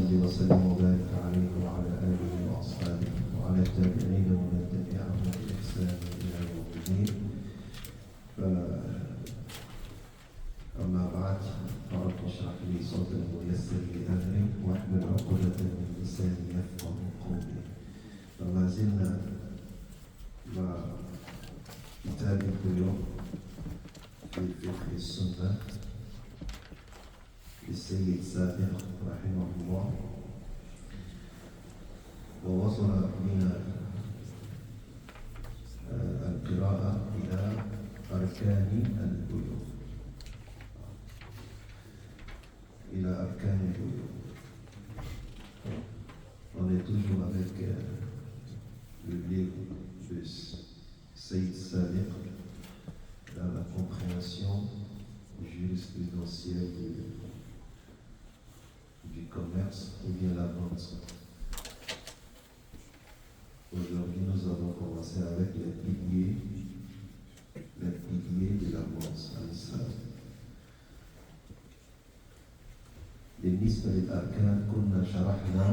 صل وسلم وبارك عليه وعلى آله وأصحابه وعلى التابعين ومن تبعهم بإحسان إلى يوم الدين. أما بعد، فرب اشرح لي صدري ويسر لي أمري واحلل عقدة من لساني يفقه قولي. فما زلنا مع كتاب البيوع في فقه السنة للسيد سابق رحمه الله، ووصل بنا القراءة إلى أركان البيوع. On est toujours avec le livre de Saïd Sabiq dans la compréhension jurisprudentielle du commerce ou bien la vente. Aujourd'hui, nous allons commencer avec les piliers de la vente en islam. بالنسبة للأركان كنا شرحنا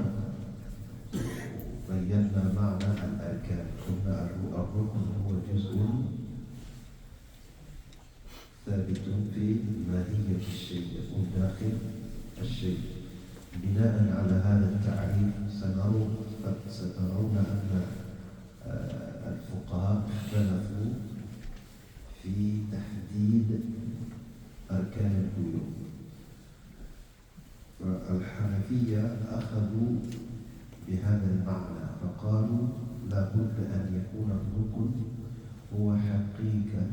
بينا معنى الأركان. قلنا الركن هو جزء ثابت في ماهية الشيء، يكون داخل الشيء. بناء على هذا التعريف سترون أن الفقهاء اختلفوا في تحديد أركان البيوع. الحنفية أخذوا بهذا المعنى فقالوا لا بد أن يكون الركن هو حقيقة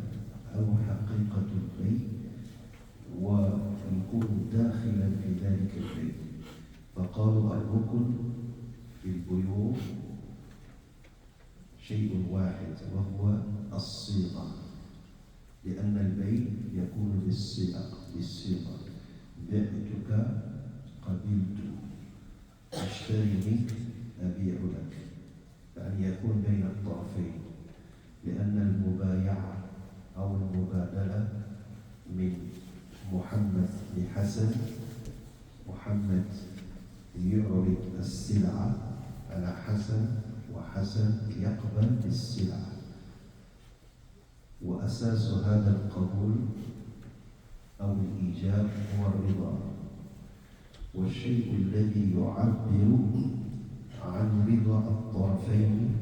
البيت ويكون داخلا في ذلك البيت. فقالوا الركن في البيوع شيء واحد وهو الصيغة، لأن البيت يكون بالصيغة. بعتك قبلت، اشتري منك أبيع لك، يعني يكون بين الطرفين، لأن المبايعة أو المبادلة من محمد لحسن، محمد يعرض السلعة على حسن وحسن يقبل بالسلعة، وأساس هذا القبول أو الإيجاب هو الرضا. والشيء الذي يعبر عن رضا الطرفين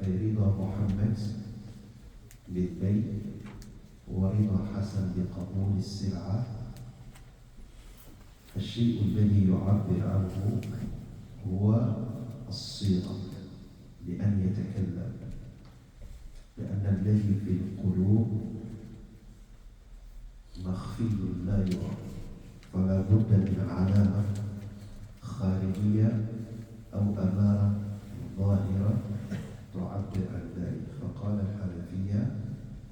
أي رضا محمد بالبيع ورضا حسن بقبول السلعة، الشيء الذي يعبر عنه هو الصيغة بأن يتكلم، لأن الذي في القلوب مخفي لا يرى، فلا بد من علامة خارجية أو أمارة ظاهرة تعبر عن ذلك. فقال الحنفية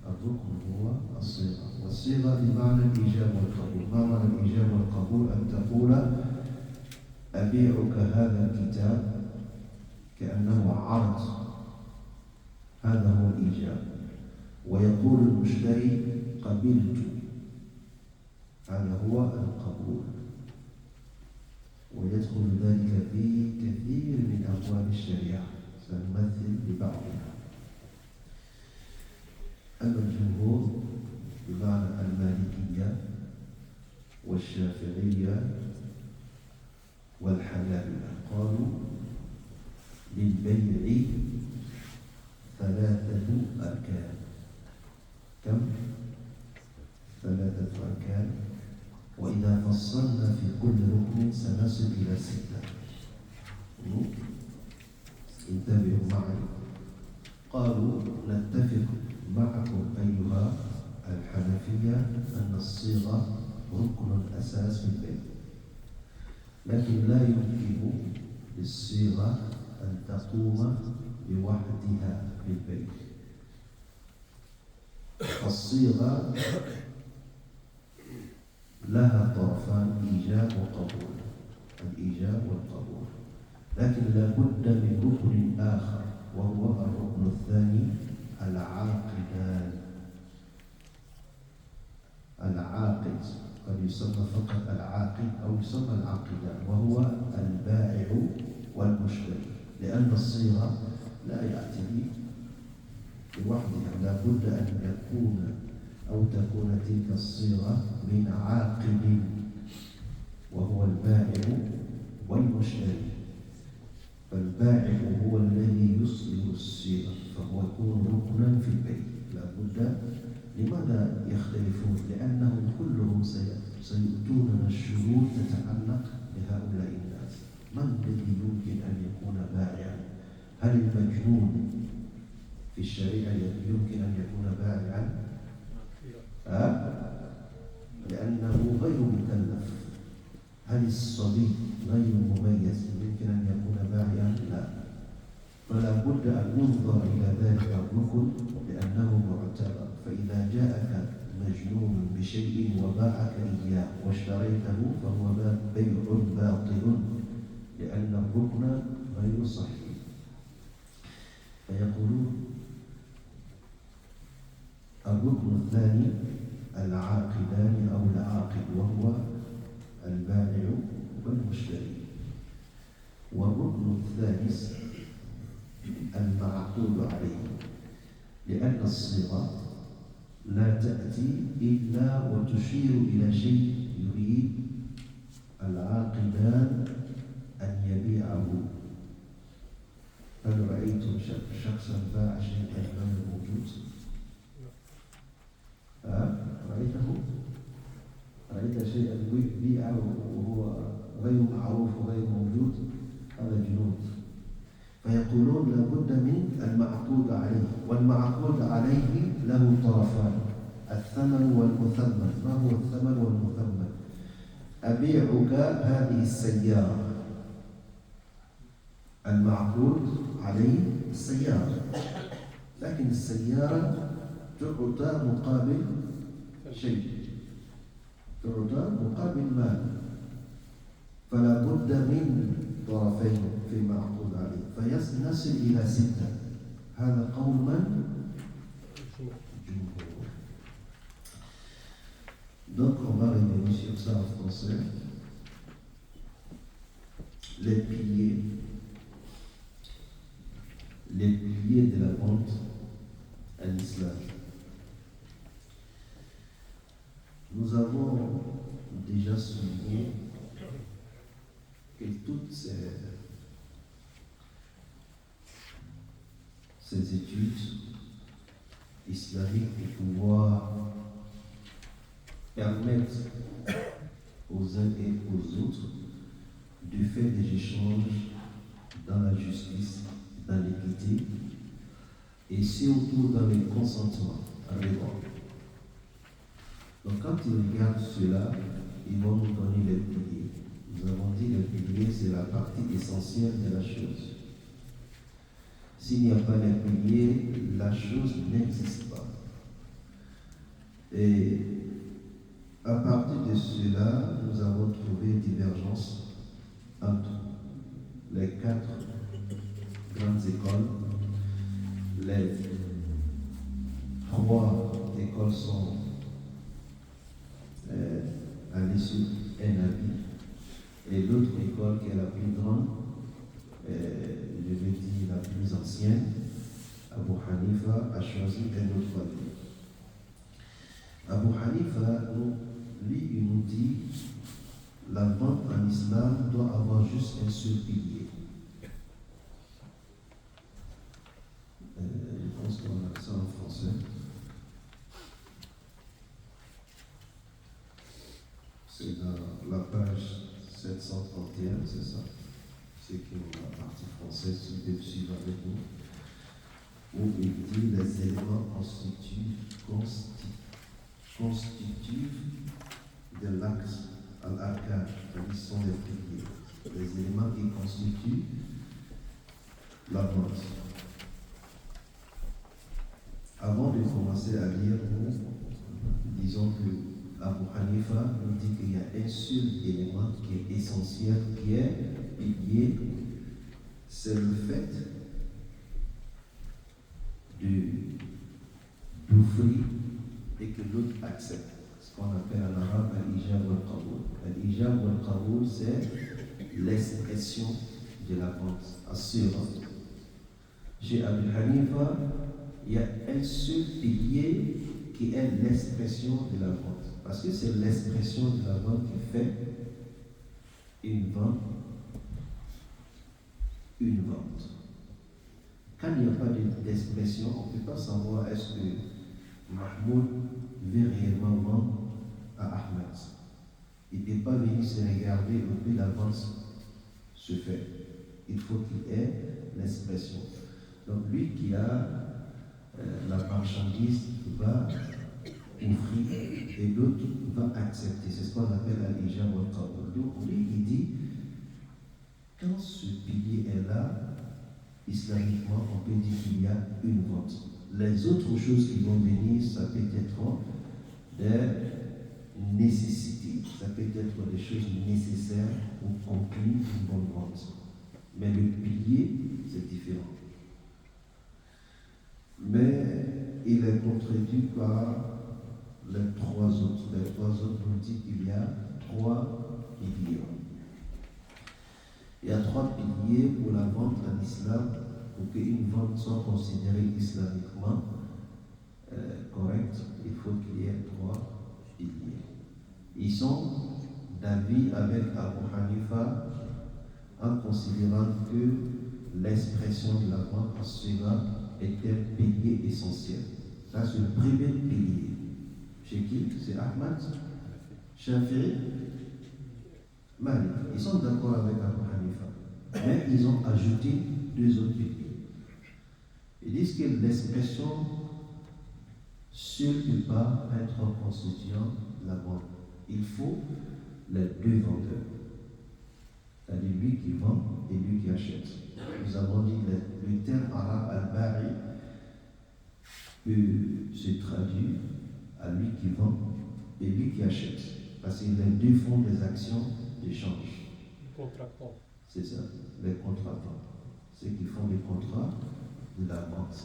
الركن هو الصيغة، والصيغة بمعنى الإيجاب والقبول. ما معنى الإيجاب والقبول؟ أن تقول أبيعك هذا الكتاب كأنه عرض، هذا هو الإيجاب. ويقول المشتري قبلت، هذا هو القبول. ويدخل ذلك في كثير من أبواب الشريعة، سنمثل ببعضها. أما الجمهور بمعنى المالكية والشافعية والحنابلة قالوا للبيع 3 أركان. كم؟ 3 أركان. وإذا فصلنا في كل ركن سنصل إلى 6. انتبهوا معي. قالوا نتفق معكم أيها الحنفية أن الصيغة ركن أساس في البيت، لكن لا يمكن للصيغة أن تقوم بوحدها في البيت. الصيغة لها طرفان، إيجاب وقبول، الإيجاب والقبول، لكن لا بد من ركن آخر وهو الركن الثاني، العاقدان. العاقد قد يسمى فقط العاقد أو يسمى العاقدان، وهو البائع والمشتري، لأن الصيغة لا يعتني لوحدها، لا بد أن يكون أو تكون تلك الصيغة من عاقد وهو البائع والمشتري. فالبائع هو الذي يصدر الصيغة، فهو يكون ركنا في البيع لا بد. لماذا يختلفون؟ لأنهم كلهم سيؤتوننا الشروط تتعلق بهؤلاء الناس. من الذي يمكن أن يكون بائعا؟ هل المجنون في الشريعة يمكن أن يكون بائعا؟ لأنه غير مكلف. هل الصبي غير مميز يمكن أن يكون بائعا؟ لا. فلا بد أن ينظر إلى ذلك الركن لأنه معتبر. فإذا جاءك مجنون بشيء وباعك إياه واشتريته فهو بيع باطل، لأن الركن غير صحيح. فيقولون الركن الثاني العاقدان أو العاقد، وهو البائع والمشتري. والركن الثالث المعقود عليه، لأن الصيغة لا تأتي إلا وتشير إلى شيء يريد العاقدان أن يبيعه. هل رأيتم شخصا باع شيئا غير موجود؟ رأيت شيئا بيع وهو غير معروف وغير موجود؟ هذا جنود. فيقولون لابد من المعقود عليه، والمعقود عليه له طرفان، الثمن والمثمن. ما هو الثمن والمثمن؟ أبيعك هذه السيارة، المعقود عليه السيارة، لكن السيارة تعطى مقابل شيء، تعطى مقابل مال، فلا بد من طرفين في المعقود عليه، فنصل إلى 6. هذا قول من؟ الجمهور. Donc on va revenir sur ça en français. Les piliers de la vente à l'islam. Nous avons déjà souligné que toutes ces études islamiques pour pouvoir permettre aux uns et aux autres de faire des échanges dans la justice, dans l'équité et surtout dans le consentement. Donc quand ils regardent cela, ils vont nous donner les piliers. Nous avons dit les piliers, c'est la partie essentielle de la chose. S'il n'y a pas les piliers, la chose n'existe pas. Et à partir de cela, nous avons trouvé divergence entre les 4 grandes écoles. Les 3 écoles sont allées sur un avis, et l'autre école qui est la plus grande, je vais dire la plus ancienne, Abu Hanifa, a choisi un autre avis. Abu Hanifa, lui, il nous dit la vente en islam doit avoir juste un seul pilier. Je pense qu'on a ça en français. C'est dans la page 731, c'est ça. C'est qui ont la partie française, si vous devez suivre avec nous, où il dit les éléments constituent de l'axe al-arkan, qui sont les piliers, les éléments qui constituent la vente. Avant de commencer à lire, nous disons que Abu Hanifa nous dit qu'il y a un seul élément qui est essentiel, qui est pilier, c'est le fait d'offrir et que l'autre accepte. ce qu'on appelle en arabe al-ijab wal-qaboul. Al-ijab wal-qaboul, c'est l'expression de la vente, as-sira. Chez Abu Hanifa, il y a un seul pilier qui est l'expression de la vente. Parce que c'est l'expression de la vente qui fait une vente. Quand il n'y a pas d'expression, on ne peut pas savoir est-ce que Mahmoud veut réellement vendre à Ahmed. Il ne peut pas venir se regarder et puis la vente se fait. Il faut qu'il ait l'expression. Donc lui qui a la marchandise va offrir et l'autre va accepter. C'est ce qu'on appelle al-ijab wal-qaboul. Donc lui il dit, quand ce pilier est là, islamiquement, on peut dire qu'il y a une vente. Les autres choses qui vont venir, ça peut être des nécessités, ça peut être des choses nécessaires pour conclure une bonne vente. Mais le pilier, c'est différent. Mais il est contredit par les trois autres. Les trois autres nous disent qu'il y a trois piliers. Il y a trois piliers pour la vente en islam, pour qu'une vente soit considérée islamiquement correcte. Il faut qu'il y ait trois piliers. Ils sont d'avis avec Abu Hanifa en considérant que l'expression de la vente en sira est un pilier essentiel. Ça, c'est le premier pilier. Chez qui? C'est Ahmad, Shafi'i, Malik. Ils sont d'accord avec Abu Hanifa. Mais ils ont ajouté deux autres piliers. Ils disent que l'expression seule ne peut pas être constituant la vente. Il faut les deux vendeurs. C'est-à-dire lui qui vend et lui qui achète. Nous avons dit que le terme arabe al-bari peut se traduire à lui qui vend et lui qui achète. Parce que les deux font des actions d'échange. Contractants. C'est ça, les contractants. Ceux qui font des contrats de la vente.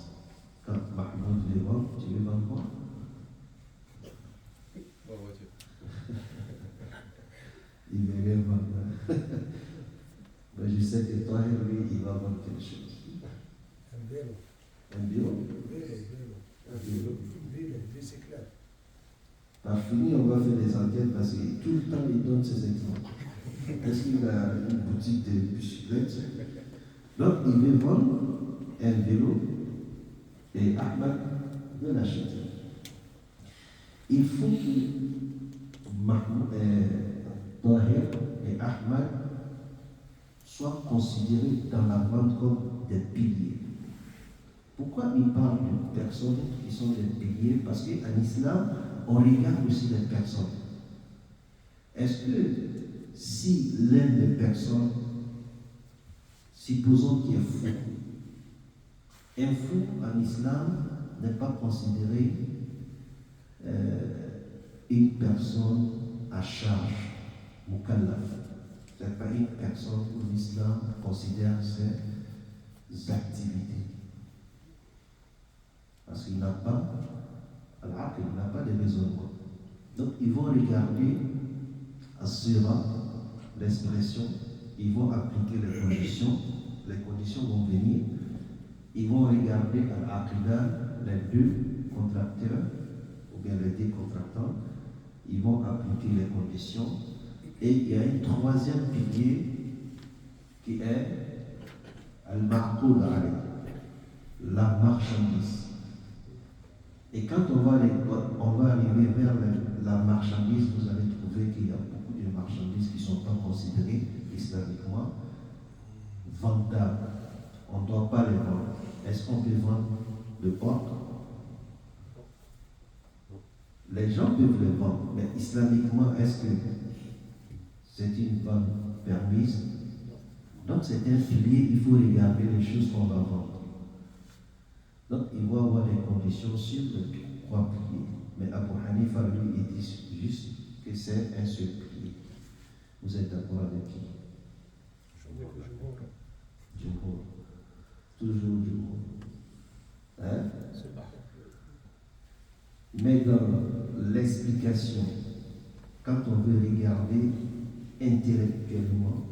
Quand Mahmoud les vend, tu veux vendre quoi? Ma voiture. Il veut rien vendre. Mais je sais que toi, lui, il va vendre quelque chose. Un vélo. Un bureau? Un vélo. Bicyclette. Par fini, on va faire des enquêtes parce que tout le temps, il donne ses exemples. Est-ce qu'il a une boutique de bicyclettes? Donc, il veut vendre un vélo et Ahmad veut l'acheter. Il faut que Tahir et Ahmad soient considérés dans la vente comme des piliers. Pourquoi il parle de personnes qui sont des piliers? Parce qu'en islam, on regarde aussi les personnes. Est-ce que si l'un des personnes, supposons qu'il est fou, un fou en islam n'est pas considéré une personne à charge, mukallaf. Ce n'est pas une personne où l'islam considère ses activités. Parce qu'il n'a pas, il n'a pas de raisonnement. Donc ils vont regarder as-sira, l'expression, ils vont appliquer les conditions vont venir, ils vont regarder al-aqida, les deux contracteurs, ou bien les deux contractants, ils vont appliquer les conditions, et il y a un troisième pilier qui est al-ma'qud alayh, la marchandise. Et quand on va arriver vers la marchandise, vous allez trouver qu'il y a beaucoup de marchandises qui ne sont pas considérées islamiquement vendables. On ne doit pas les vendre. Est-ce qu'on peut vendre le porc? Les gens peuvent le vendre, mais islamiquement, est-ce que c'est une vente permise? Donc c'est un pilier, il faut regarder les choses qu'on va vendre. Donc il va y avoir des conditions sur les trois piliers. Mais Abu Hanifa, lui, il dit juste que c'est un seul pilier. Vous êtes d'accord avec qui? Jumhur. Toujours Jumhur. Hein? Mais dans l'explication, quand on veut regarder intellectuellement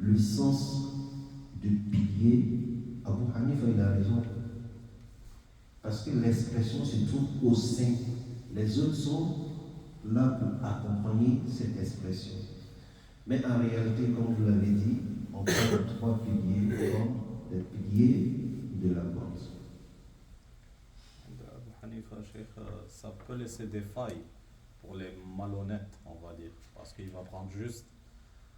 le sens du pilier, Abu Hanifa il a raison. Parce que l'expression se trouve au sein. Les autres sont là pour accompagner cette expression. Mais en réalité, comme vous l'avez dit, on parle de trois piliers comme les piliers de la vente. Abu Hanifa, Cheikh, ça peut laisser des failles pour les malhonnêtes, on va dire. Parce qu'il va prendre juste,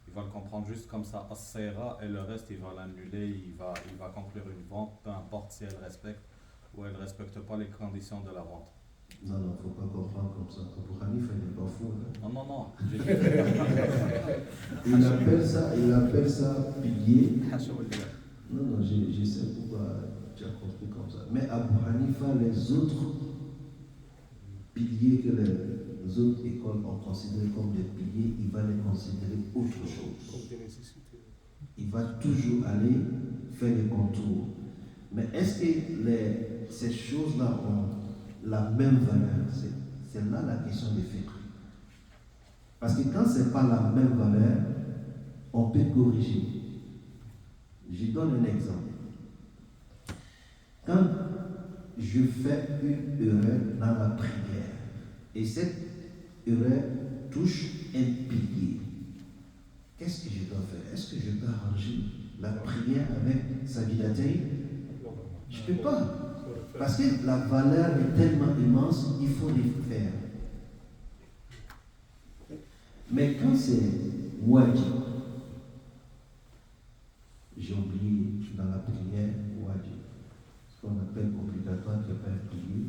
il va le comprendre juste comme ça, as-saira, et le reste, il va l'annuler, il va conclure une vente, peu importe si elle respecte ou elle ne respecte pas les conditions de la vente. Non, il ne faut pas comprendre comme ça. Abu Hanifa, il n'est pas fou. Hein. Non. Il appelle ça pilier. Non, je sais pourquoi tu as compris comme ça. Mais Abu Hanifa, les autres piliers que les autres écoles ont considérés comme des piliers, il va les considérer autre chose. Comme des nécessités. Il va toujours aller faire les contours. Mais est-ce que ces choses-là ont la même valeur? C'est là la question des faits. Parce que quand ce n'est pas la même valeur, on peut corriger. Je donne un exemple. Quand je fais une erreur dans la prière, et cette erreur touche un pilier, qu'est-ce que je dois faire? Est-ce que je peux arranger la prière avec sa vidéothèque? Je ne peux pas. Parce que la valeur est tellement immense, il faut les faire. Mais quand c'est wajib, j'ai oublié dans la prière wajib, ce qu'on appelle obligatoire qui n'est pas un pilier,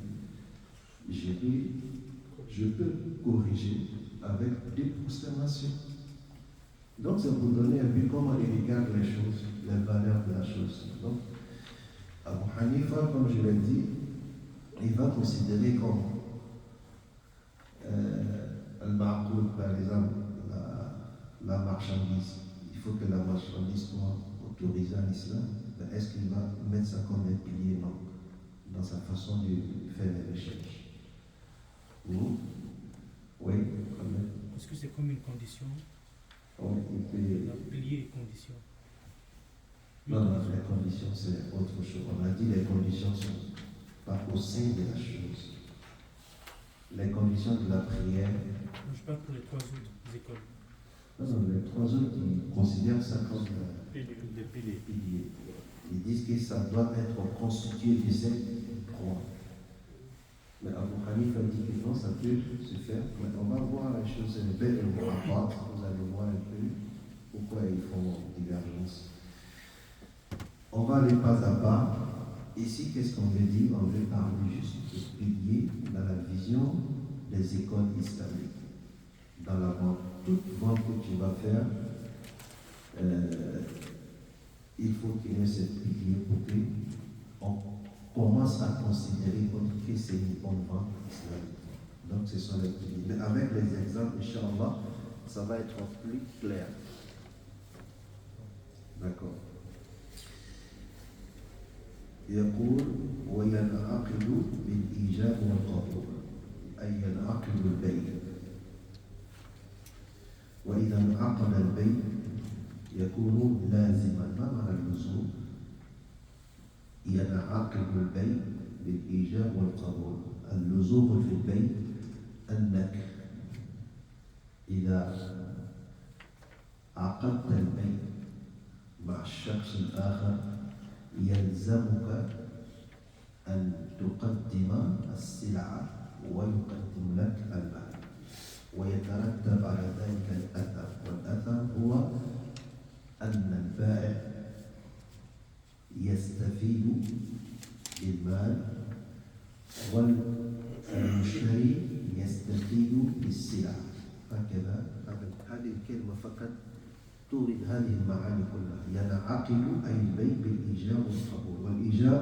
je peux corriger avec des prosternations. Donc c'est pour donner un but comment il regarde les choses, les valeurs de la chose. Donc, Abu Hanifa, comme je l'ai dit, il va considérer comme al-ma'qoud, par exemple, la marchandise. Il faut que la marchandise soit autorisée en islam. Mais est-ce qu'il va mettre ça comme un pilier? Non. Dans sa façon de faire les recherches. Oui, quand même. Est-ce que c'est comme une condition? Oui, il peut... Pilier et condition. Non, les conditions, c'est autre chose. On a dit les conditions ne sont pas au sein de la chose. Les conditions de la prière. Je parle pour les trois autres écoles. Non, les trois autres, ils considèrent ça comme Des piliers. piliers. Ils disent que ça doit être constitué de ces trois. Mais Abu Hanifa dit que non, ça peut se faire. Mais on va voir les choses, c'est belle et vous allez voir un peu pourquoi ils font divergence. On va aller pas à pas. Ici, qu'est-ce qu'on veut dire? On veut parler juste de piliers dans la vision des écoles islamiques. Dans la vente, toute vente que tu vas faire, il faut qu'il y ait ce pilier pour qu'on commence à considérer que c'est une bonne vente islamique. Donc, ce sont les piliers. Mais avec les exemples, Inch'Allah, ça va être plus clair. D'accord. يقول وينعقد بالإيجاب والقبول أي ينعقد البيع وإذا انعقد البيع يكون لازما. ما معنى اللزوم؟ ينعقد البيع بالإيجاب والقبول. اللزوم في البيع أنك إذا عقدت البيع مع الشخص الآخر يلزمك أن تقدم السلعة ويقدم لك المال ويترتب على ذلك الأثر. والأثر هو أن البائع يستفيد بالمال والمشتري يستفيد بالسلعة. هكذا هذه الكلمة فقط تورد هذه المعاني كلها. ينعقد أي البيع بالإيجاب والقبول. والإيجاب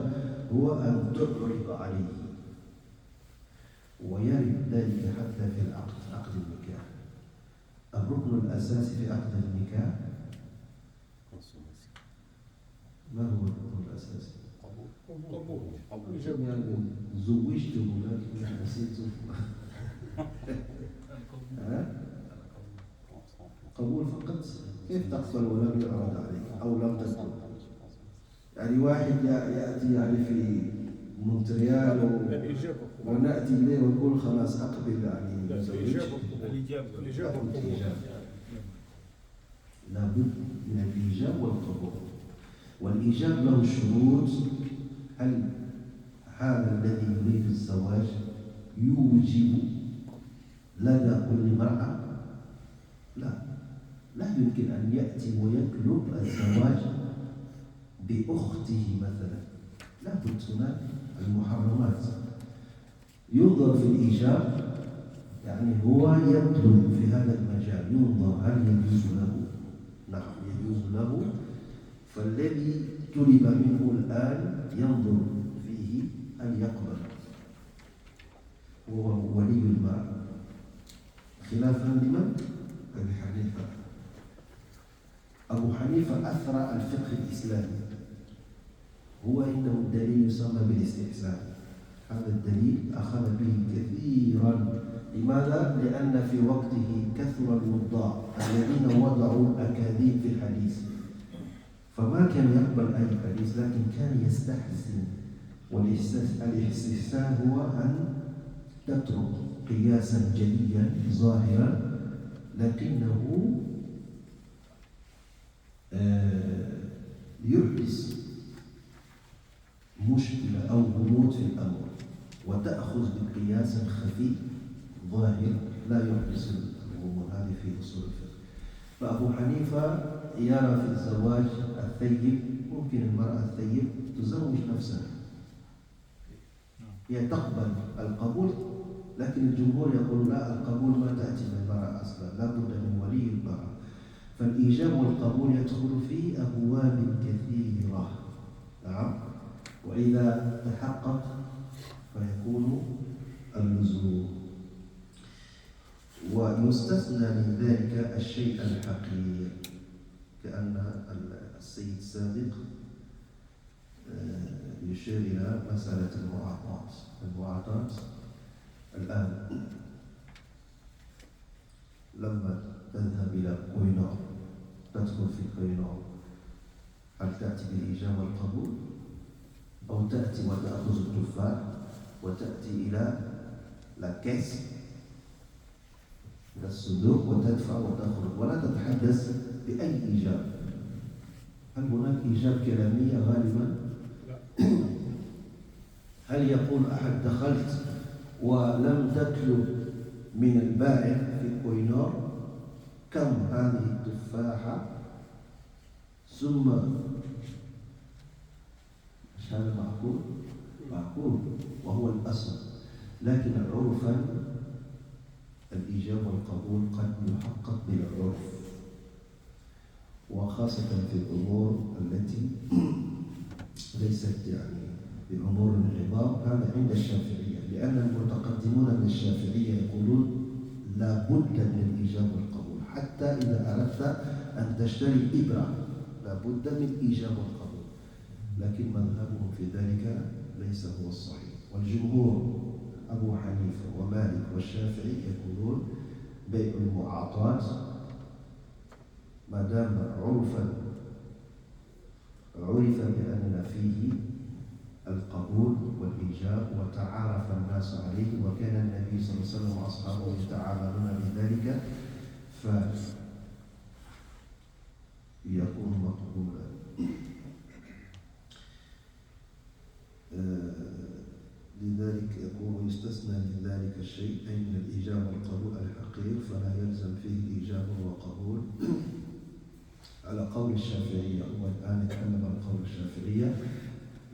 هو أن تعرض عليه ويرد ذلك حتى في العقد، عقد النكاح. الركن الأساسي في عقد النكاح ما هو الركن الأساسي؟ قبول. يعني زوجت ولكن نسيت. قبول فقط. كيف تقبل ولم يعرض عليك أو لم تقبل؟ يعني واحد يأتي يعني في مونتريال ونأتي إليه ونقول خلاص أقبل يعني الإجابة قبول. لابد من الإيجاب والقبول. والإيجاب له شروط. هل هذا الذي يريد الزواج يوجب لدى كل مرأة؟ لا يمكن أن يأتي ويطلب الزواج بأخته مثلا. لا بد هناك المحرمات. ينظر في الإيجاب، يعني هو يطلب في هذا المجال، ينظر هل يجوز له. نعم يجوز له. فالذي طلب منه الآن ينظر فيه هل يقبل، وهو ولي المرأة، خلافا لمن؟ أبي حنيفة. أبو حنيفة أثرى الفقه الإسلامي، هو عنده الدليل يسمى بالاستحسان. هذا الدليل أخذ به كثيرا. لماذا؟ لأن في وقته كثر الوضاع الذين وضعوا الأكاذيب في الحديث، فما كان يقبل أي حديث، لكن كان يستحسن. والاستحسان هو أن تترك قياسا جليا ظاهرا لكنه يحدث مشكلة أو غموض في الأمر، وتأخذ بقياس خفي ظاهر لا يحدث الغموض. هذه في أصول الفقه. فأبو حنيفة يرى في الزواج الثيب، ممكن المرأة الثيب تزوج نفسها، هي تقبل القبول، لكن الجمهور يقول لا، القبول ما تأتي من المرأة أصلا، لا بد من ولي المرأة. فالإيجاب والقبول يدخل في أبواب كثيرة. نعم. وإذا تحقق فيكون اللزوم. ويستثنى من ذلك الشيء الحقير، كأن السيد السابق يشير إلى مسألة المعاطات. الآن لما تذهب إلى كوينور، تدخل في كوينور، هل تأتي بالإيجاب والقبول، أو تأتي وتأخذ التفاح وتأتي إلى لاكيس، إلى الصندوق، وتدفع وتخرج ولا تتحدث بأي إيجاب؟ هل هناك إيجاب كلامية غالبا؟ هل يقول أحد دخلت ولم تطلب من البائع في كوينور كم هذه التفاحة، ثم مش هذا معقول؟ معقول وهو الأصل. لكن عرفا الإيجاب والقبول قد يحقق بالعرف، وخاصة في الأمور التي ليست يعني بأمور العظام. هذا عند الشافعية، لأن المتقدمون من الشافعية يقولون لا بد من الإيجاب والقبول. حتى إذا أردت أن تشتري إبرة لا بد من الإيجاب والقبول، لكن مذهبهم في ذلك ليس هو الصحيح. والجمهور أبو حنيفة ومالك والشافعي يقولون بيع المعاطات ما دام عرف بأن فيه القبول والإيجاب وتعارف الناس عليه، وكان النبي صلى الله عليه وسلم وأصحابه يتعاملون بذلك، فيكون مقبولا. لذلك يقول يستثنى من ذلك الشيء، أي من الإيجاب والقبول الحقير، فلا يلزم فيه إيجاب وقبول على قول الشافعية. هو الآن يتكلم عن قول الشافعية،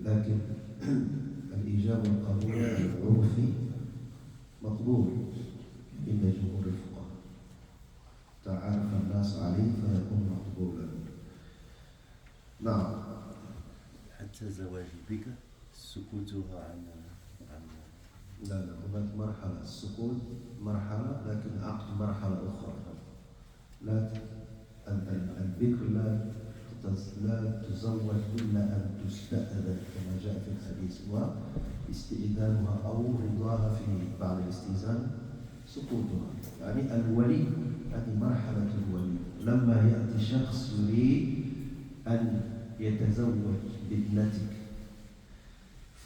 لكن الإيجاب والقبول العرفي مقبول عند جمهور الفقهاء، تعارف الناس عليه فيكون مقبولا. نعم. حتى زواج البكر سكوتها عن لا هناك مرحلة، السكوت مرحلة، لكن عقد مرحلة أخرى. لا البكر لا لا تزوج إلا أن تستأذن كما جاء في الحديث واستئذانها أو رضاها في بعد الاستئذان سقوطها. يعني الولي هذه مرحلة الولي لما يأتي شخص يريد أن يتزوج بابنتك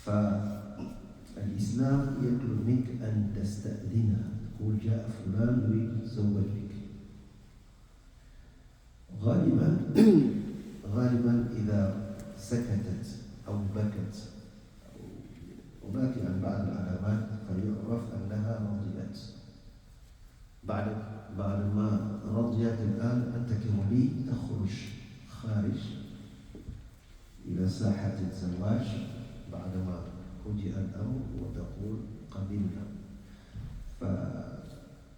فالإسلام يطلب منك أن تستأذنها، يقول جاء فلان يريد يتزوج بك. غالبا إذا سكتت أو بكت هناك يعني بعض العلامات فيعرف أنها رضيت. بعد ما رضيت الآن أنت كولي تخرج خارج إلى ساحة الزواج بعدما هدئ الأمر وتقول قبلنا.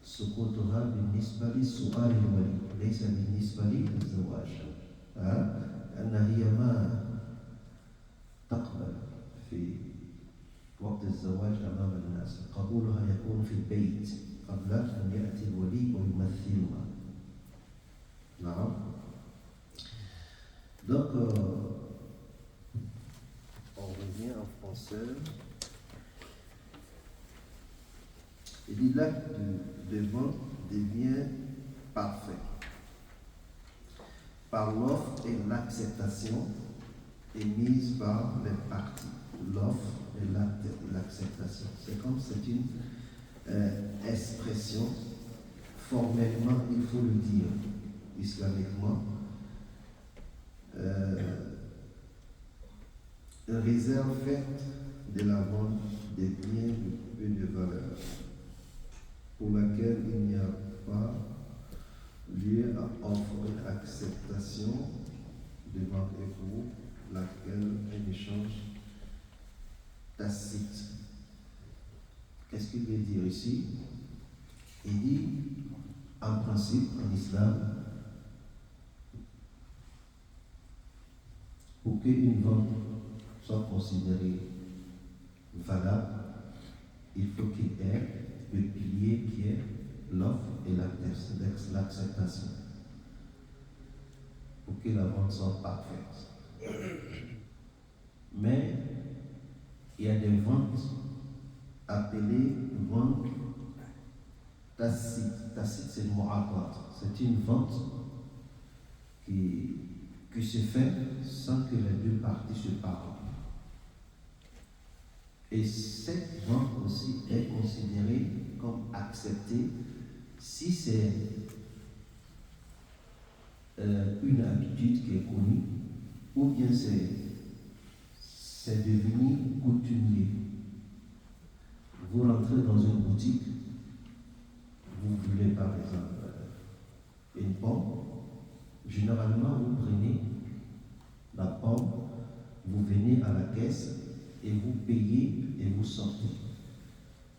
فسقوطها بالنسبة لسؤال الولي ليس بالنسبة للزواج، لأن هي ما تقبل في وقت الزواج أمام الناس، قبولها يكون في البيت قبل أن يأتي الولي ويمثلها. نعم. Donc, On revient en français. il dit l'acte de vente devient parfait par l'offre et l'acceptation émise par les parties. L'offre et l'acceptation. C'est comme c'est une expression, formellement il faut le dire, islamiquement. Réserve faite de la vente des biens de peu de valeur, pour laquelle il n'y a pas lieu à offrir une acceptation devant et pour laquelle un échange tacite. Qu'est-ce qu'il veut dire ici? Il dit, en principe, en islam, pour qu'une vente soit considérée valable, il faut qu'il y ait le pilier qui est l'offre et l'acceptation, pour que la vente soit parfaite. Mais il y a des ventes appelées ventes tacites. Tacite, c'est le mot accord. C'est une vente qui se fait sans que les deux parties se parlent. Et cette vente aussi est considérée comme acceptée si c'est une habitude qui est connue ou bien c'est devenu coutumier. Vous rentrez dans une boutique, vous voulez par exemple une pomme, généralement vous prenez la pomme, vous venez à la caisse et vous payez et vous sortez.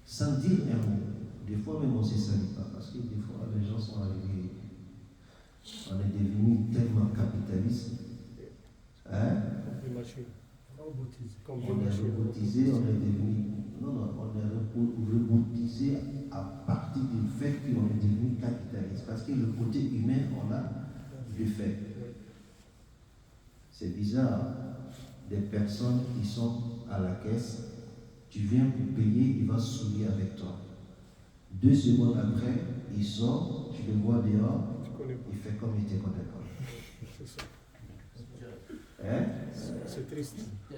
Sans dire un mot. Des fois même on ne se salue pas parce que des fois les gens sont arrivés, on est devenu tellement capitaliste. Hein? On est reboutisé, on est devenu. Non, on est reboutisé à partir du fait qu'on est devenu capitaliste. Parce que le côté humain, on a du fait. C'est bizarre. Des personnes qui sont à la caisse, tu viens pour payer, il va souiller avec toi. 2 secondes après, il sort, tu le vois dehors, il fait comme il te connaît pas. C'est ça. Hein? C'est triste. Oui.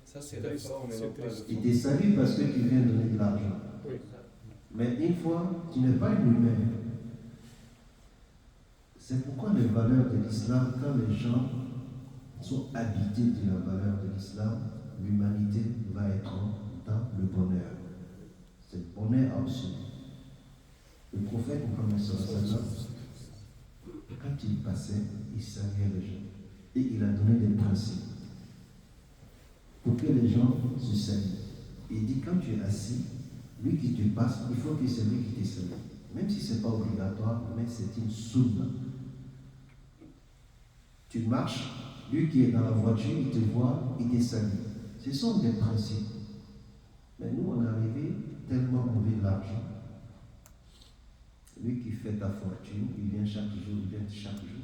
Ça, c'est la forme et non pas le fond. Il te salue parce que tu viens donner de l'argent. Oui. Mais une fois, tu n'es pas une humaine. C'est pourquoi les valeurs de l'islam, quand les gens sont habités de la valeur de l'islam, l'humanité va être dans le bonheur. C'est le bonheur absolu. Le prophète Mohammed sallallahu alayhi wa sallam, quand il passait, il saluait les gens. Et il a donné des principes pour que les gens se saluent. Il dit, quand tu es assis, lui qui te passe, il faut que c'est lui qui te salue. Même si ce n'est pas obligatoire, mais c'est une sunna. Tu marches, lui qui est dans la voiture, il te voit, il te salue. Ce sont des principes. Mais nous, on est arrivé tellement mauvais de l'argent. Lui qui fait ta fortune, il vient chaque jour,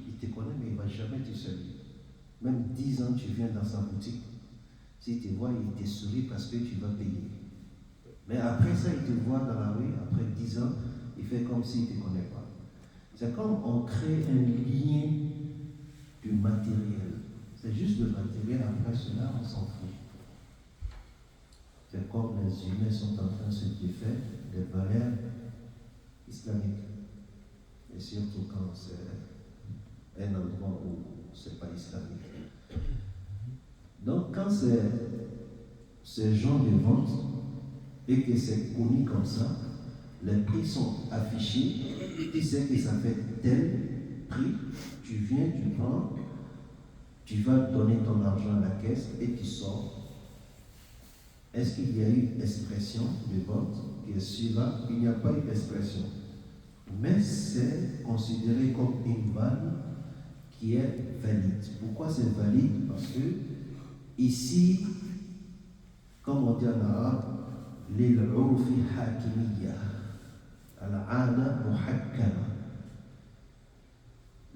il te connaît, mais il ne va jamais te saluer. Même 10 ans, tu viens dans sa boutique, s'il te voit, il te sourit parce que tu vas payer. Mais après ça, il te voit dans la rue, après 10 ans, il fait comme s'il ne te connaît pas. C'est comme on crée un lien du matériel. C'est juste le matériel, après cela, on s'en fout. C'est comme les humains sont en train de se défaire des valeurs islamiques. Et surtout quand c'est un endroit où c'est pas islamique. Donc quand c'est ce genre de vente et que c'est connu comme ça, les prix sont affichés, tu sais que ça fait tel prix, tu viens, tu prends, tu vas donner ton argent à la caisse et tu sors. Est-ce qu'il y a eu expression de vente qui est celui-là? Il n'y a pas eu d'expression. Mais c'est considéré comme une vanne qui est valide. Pourquoi c'est valide? Parce que ici, comme on dit en arabe, l'il'urufi hakimiyya, al-'ada muhakkama.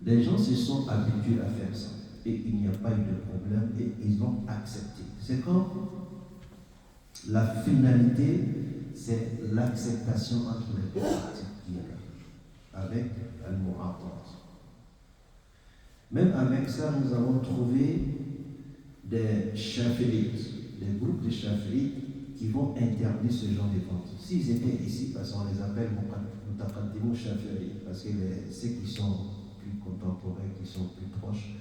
Les gens se sont habitués à faire ça et il n'y a pas eu de problème et ils ont accepté. C'est comme la finalité, c'est l'acceptation entre les parties qui est là, avec al-mu'atat. Même avec ça, nous avons trouvé des shafi'ites, des groupes de shafi'ites qui vont interdire ce genre de vente. S'ils étaient ici, parce qu'on les appelle mutaqaddimu shafi'i, parce que ceux qui sont plus contemporains, qui sont plus proches,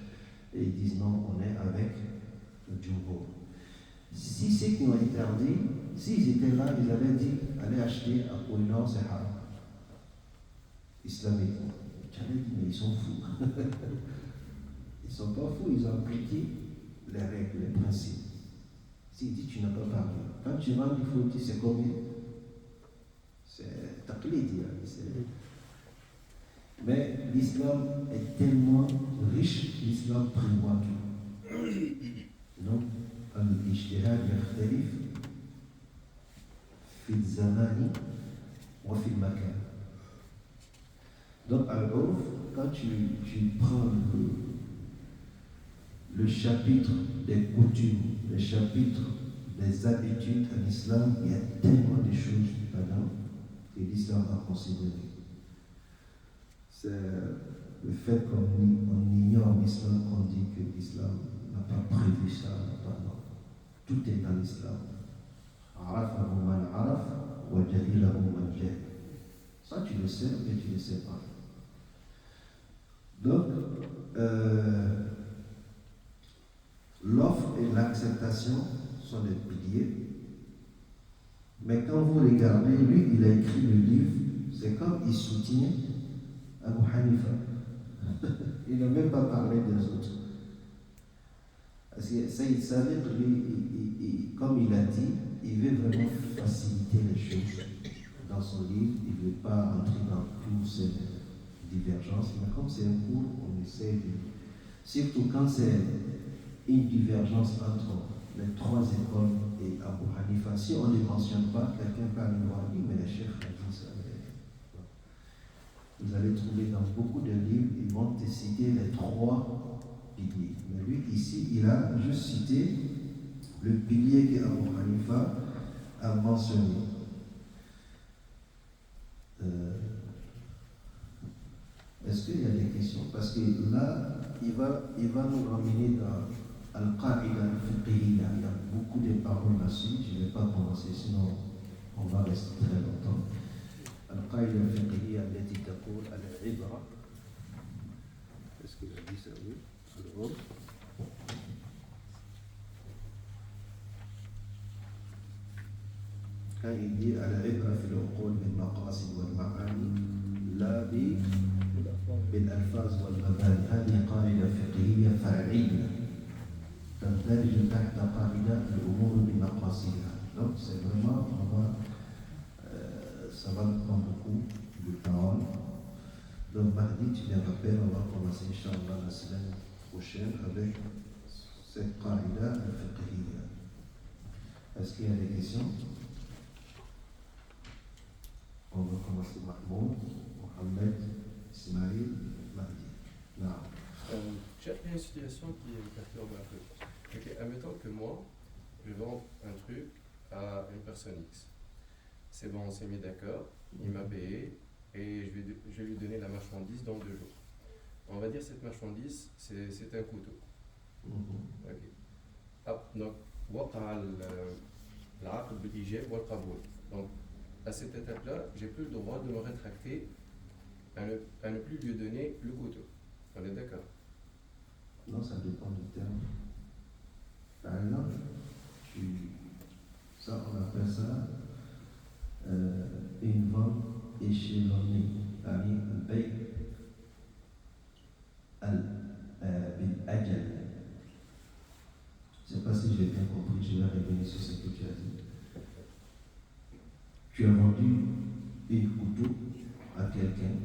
et ils disent non, on est avec le jumhur. Si ceux qui ont interdit, s'ils étaient là, ils avaient dit allez acheter à Koinor, c'est haram. Islamique. J'avais dit, mais ils sont fous. Ils ne sont pas fous, ils ont appliqué les règles, les principes. S'il dit tu n'as pas parlé, quand tu rentres, il faut dire c'est combien? C'est taqlid. Mais l'islam est tellement riche, l'islam prévoit tout. Donc, الاجتهاد يختلف في الزمان وفي المكان. Donc, alors, quand tu prends le chapitre des coutumes, le chapitre des habitudes en islam, il y a tellement de choses dedans que l'islam a considéré. C'est le fait qu'on ignore l'islam, qu'on dit que l'islam n'a pas prévu ça, non. Tout est dans l'islam. Arafahu man araf wa jahilahu man jahil. Ça tu le sais, mais tu ne le sais pas. Donc, l'offre et l'acceptation sont des piliers. Mais quand vous regardez, lui, il a écrit le livre, c'est comme il soutient Abu Hanifa. Il n'a même pas parlé des autres. Parce que ça, il savait que lui, comme il a dit, il veut vraiment faciliter les choses dans son livre. Il ne veut pas entrer dans toutes ces divergences. Mais comme c'est un cours, on essaie de... Surtout quand c'est une divergence entre les trois écoles et Abu Hanifa. Si on ne les mentionne pas, quelqu'un peut nous voir, oui, mais les chefs ont dit ça. Vous allez trouver dans beaucoup de livres, ils vont te citer les trois piliers. Mais lui, ici, il a juste cité le pilier que Abu Hanifa a mentionné. Est-ce qu'il y a des questions? Parce que là, il va nous ramener dans Al-Qa'ida al-Fiqhiyya. Il y a beaucoup de paroles là-dessus. Je ne vais pas commencer, sinon on va rester très longtemps. القاعدة الفقهية التي تقول العبرة العرف كان يدي العبرة في العقول بالمقاصد والمعاني لا بالألفاظ والمباني. هذه قاعدة فقهية فرعية تندرج تحت قاعدة الأمور بمقاصدها. Donc c'est vraiment ça va prendre beaucoup de paroles. Donc mardi, tu les rappelles, on va commencer Inch'Allah la semaine prochaine avec cette qaïda al-fiqhiyya. Est-ce qu'il y a des questions? On va commencer Mahmoud. Mohamed Ismail Mahdi. Non. J'ai une situation qui me perturbe un peu. Ok, admettons que moi, je vends un truc à une personne X. C'est bon, on s'est mis d'accord, il m'a payé et je vais lui donner la marchandise dans 2 jours. On va dire cette marchandise, c'est un couteau. Ok. Ah, donc, وقع العقد بالإيجاب والقبول. Donc, à cette étape-là, j'ai plus le droit de me rétracter à ne plus lui donner le couteau. On est d'accord? Non, ça dépend du terme. Par exemple, ça, on appelle ça une vente échelonnée. C'est-à-dire un paye بالأجل. Je ne sais pas si j'ai bien compris, je vais revenir sur ce que tu as dit. Tu as vendu un couteau à quelqu'un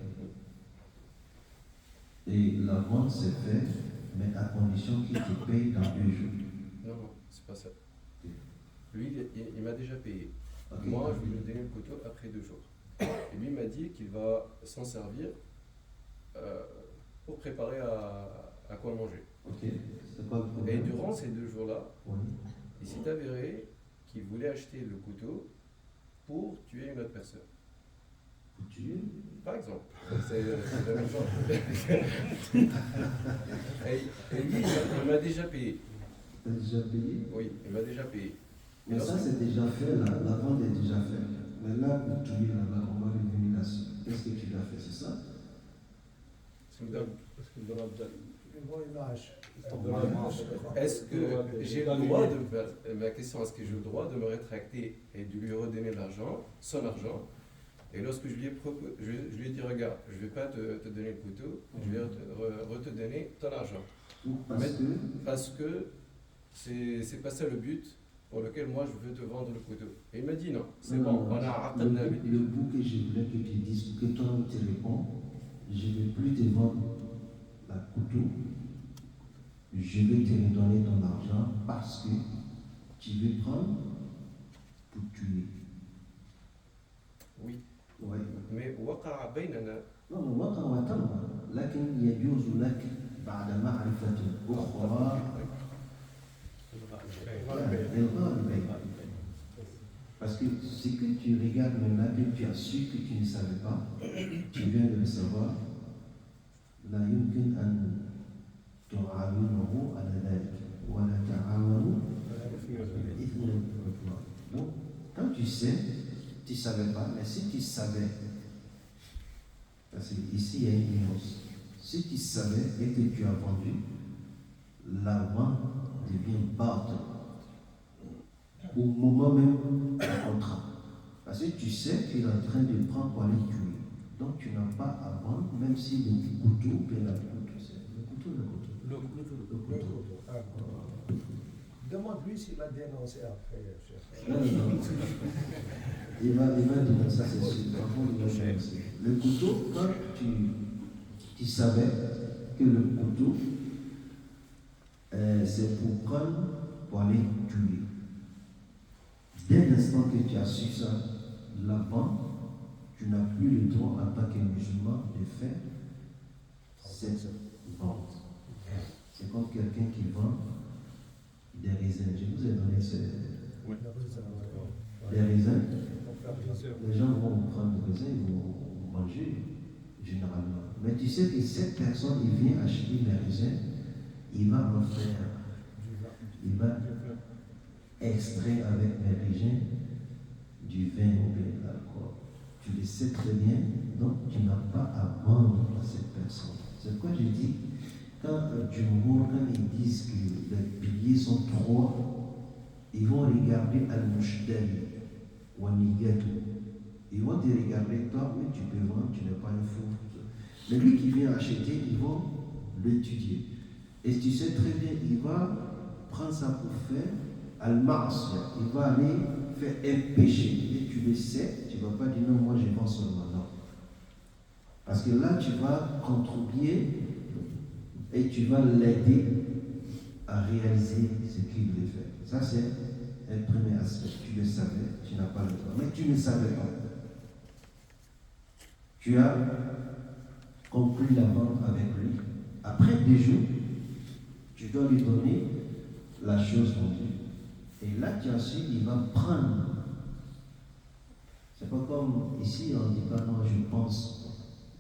et la vente s'est faite, mais à condition qu'il te paye dans 2 jours. Non, non, c'est pas ça. Lui, il m'a déjà payé. Okay. Moi, je vais lui donner le couteau après 2 jours. Et lui m'a dit qu'il va s'en servir pour préparer à quoi manger. Ok, c'est quoi le Et problème? durant ces 2 jours-là, Oui. il s'est avéré qu'il voulait acheter le couteau pour tuer une autre personne. Pour tuer? Par exemple, c'est le même genre. Et lui, il m'a déjà payé. Tu as déjà payé? Oui, il m'a déjà payé. Mais ça, c'est déjà fait, là. La vente est déjà faite. Mais là, pour tuer, là, on va revenir là-dessus. Qu'est-ce que tu as fait, c'est ça? Parce qu'il doit Est-ce que j'ai le droit de me faire, ma question, est-ce que j'ai le droit de me rétracter et de lui redonner l'argent, son argent? Et lorsque je lui ai dit, regarde, je ne vais pas te donner le couteau, je vais te donner ton argent. Parce que c'est pas ça le but pour lequel moi je veux te vendre le couteau. Et il m'a dit non, c'est bon, on a le bout que je voulais que tu dises, que toi tu réponds, je ne vais plus te vendre le couteau, je vais te redonner ton argent parce que tu veux prendre pour tuer. Oui. Oui. Mais وقع بيننا. non وقع وتم لكن يجوز لك بعد معرفة أخرى إلغاء البيع. Parce que ce que tu regardes maintenant, que tu as su que tu ne savais pas, tu viens de le savoir, لا يمكن أن تعاونه على ذلك ولا تعاونوا إثم العدوان. Donc, quand tu sais, tu ne savais pas, mais si tu savais, parce qu'ici il y a une nuance, si tu savais et que tu as vendu, la vente devient barre au moment même du contrat. Parce que tu sais qu'il est en train de prendre pour aller tuer. Donc tu n'as pas à vendre, même si le couteau, bien le couteau. Demande-lui s'il a dénoncé après, chef. Non. Il va dire ça, c'est sûr. Par contre, il va dénoncer. Le couteau, quand tu savais que le couteau, c'est pour prendre, pour aller tuer. Dès l'instant que tu as su ça, la vente, tu n'as plus le droit en tant que musulman de faire cette vente. C'est comme quelqu'un qui vend des raisins. Je vous ai donné des raisins. Les gens vont prendre des raisins, ils vont manger généralement. Mais tu sais que cette personne, il vient acheter les raisins, il va en faire, il va extraire avec les raisins du vin ou bien de l'alcool. Tu le sais très bien, donc tu n'as pas à vendre à cette personne. C'est quoi je dis? Quand ils disent que les piliers sont 3, ils vont regarder al-mushtari ou al-niyatu. Ils vont te regarder, toi, mais tu peux vendre, tu n'es pas un fou. Mais lui qui vient acheter, ils vont l'étudier. Et tu sais très bien, il va prendre ça pour faire al-ma'asya. Il va aller faire un péché. Et tu le sais, tu ne vas pas dire non, moi je vends seulement. Non. Parce que là, tu vas contribuer et tu vas l'aider à réaliser ce qu'il veut faire. Ça, c'est un premier aspect. Tu le savais, tu n'as pas le droit. Mais tu ne savais pas. Tu as conclu la vente avec lui. Après 2 jours, tu dois lui donner la chose vendue. Et là, tu as su, il va prendre. C'est pas comme ici, on ne dit pas non, je pense,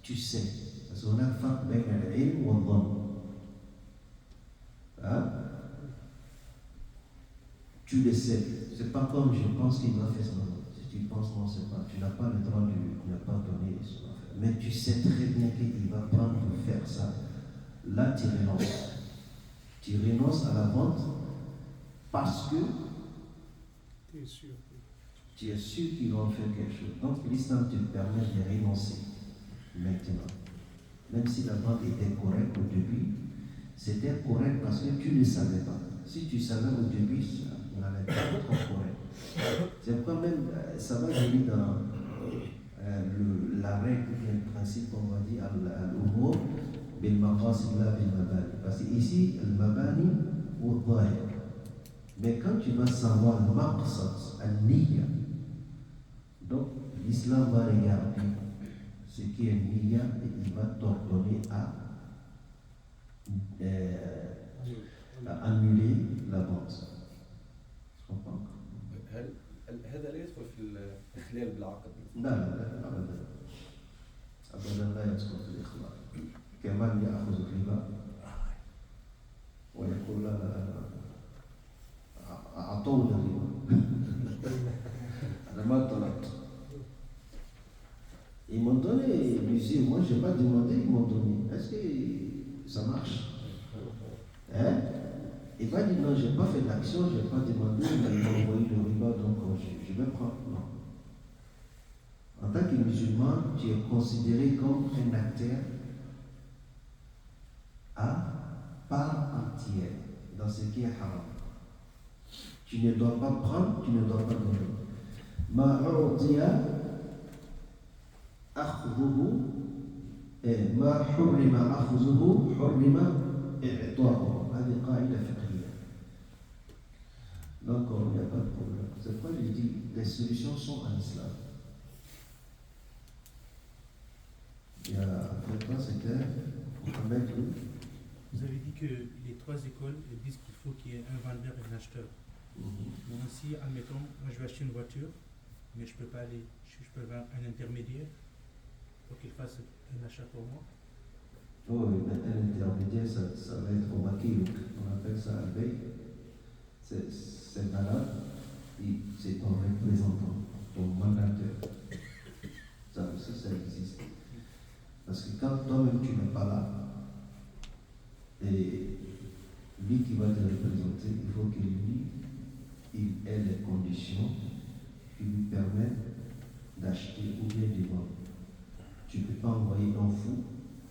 tu sais. Parce qu'on a fait bien l'ilm ou hein? Tu le sais. C'est pas comme je pense qu'il va faire ça. Si tu penses non, c'est pas. Tu n'as pas le droit de ne pas donner ce qu'on va faire. Mais tu sais très bien qu'il va prendre pour faire ça. Là, tu renonces. Tu renonces à la vente parce que Tu es sûr. tu es sûr qu'ils vont faire quelque chose. Donc l'islam te permet de renoncer maintenant. Même si la vente était correcte au début, c'était correct parce que tu ne savais pas. Si tu savais au début, ça n'allait pas être correct. C'est quand même, ça va venir dans la règle, le principe, on va dire, al-umur bil maqasid la bil mabani. Parce qu'ici, al-mabani ou al-dhahir. Mais quand tu vas savoir le maqsad, al-niyya, donc l'islam va regarder ce qui est niyya et il va t'ordonner à annuler la vente. Tu comprends? هذا لا يدخل في الإخلال بالعقد. لا أبدا أبدا لا يدخل في الإخلال. كمان يأخذ الربا ويقول لا أعطونا الربا أنا ما طلبت. Ils m'ont donné, monsieur, moi je n'ai pas demandé, ils m'ont donné. Est-ce que ça marche? Hein? Il va dire non, je n'ai pas fait d'action, je n'ai pas demandé, mais ils m'ont envoyé le riba, donc je vais prendre. Non. En tant que musulman, tu es considéré comme un acteur à part entière dans ce qui est haram. Tu ne dois pas prendre, tu ne dois pas donner. Ma u'tiya akhduhu ma hurrima akhduhu hurrima i'ta'uhu. هذه قاعدة فقهية. Donc il n'y a pas de problème. C'est pourquoi je dis les solutions sont en islam. Il y a maintenant c'était Mohamed. Vous avez dit que les 3 écoles elles disent qu'il faut qu'il y ait un vendeur et un acheteur. Moi aussi, admettons, moi je vais acheter une voiture, mais je ne peux pas aller, je peux avoir un intermédiaire pour qu'il fasse un achat pour moi. Oh, un intermédiaire, ça va être au makil. On appelle ça un veille. C'est malade. C'est ton représentant, ton mandataire. Ça aussi, ça existe. Parce que quand toi-même tu n'es pas là, et lui qui va te représenter, il faut que lui, il ait les conditions qui lui permettent d'acheter ou bien de vendre. Tu ne peux pas envoyer un fou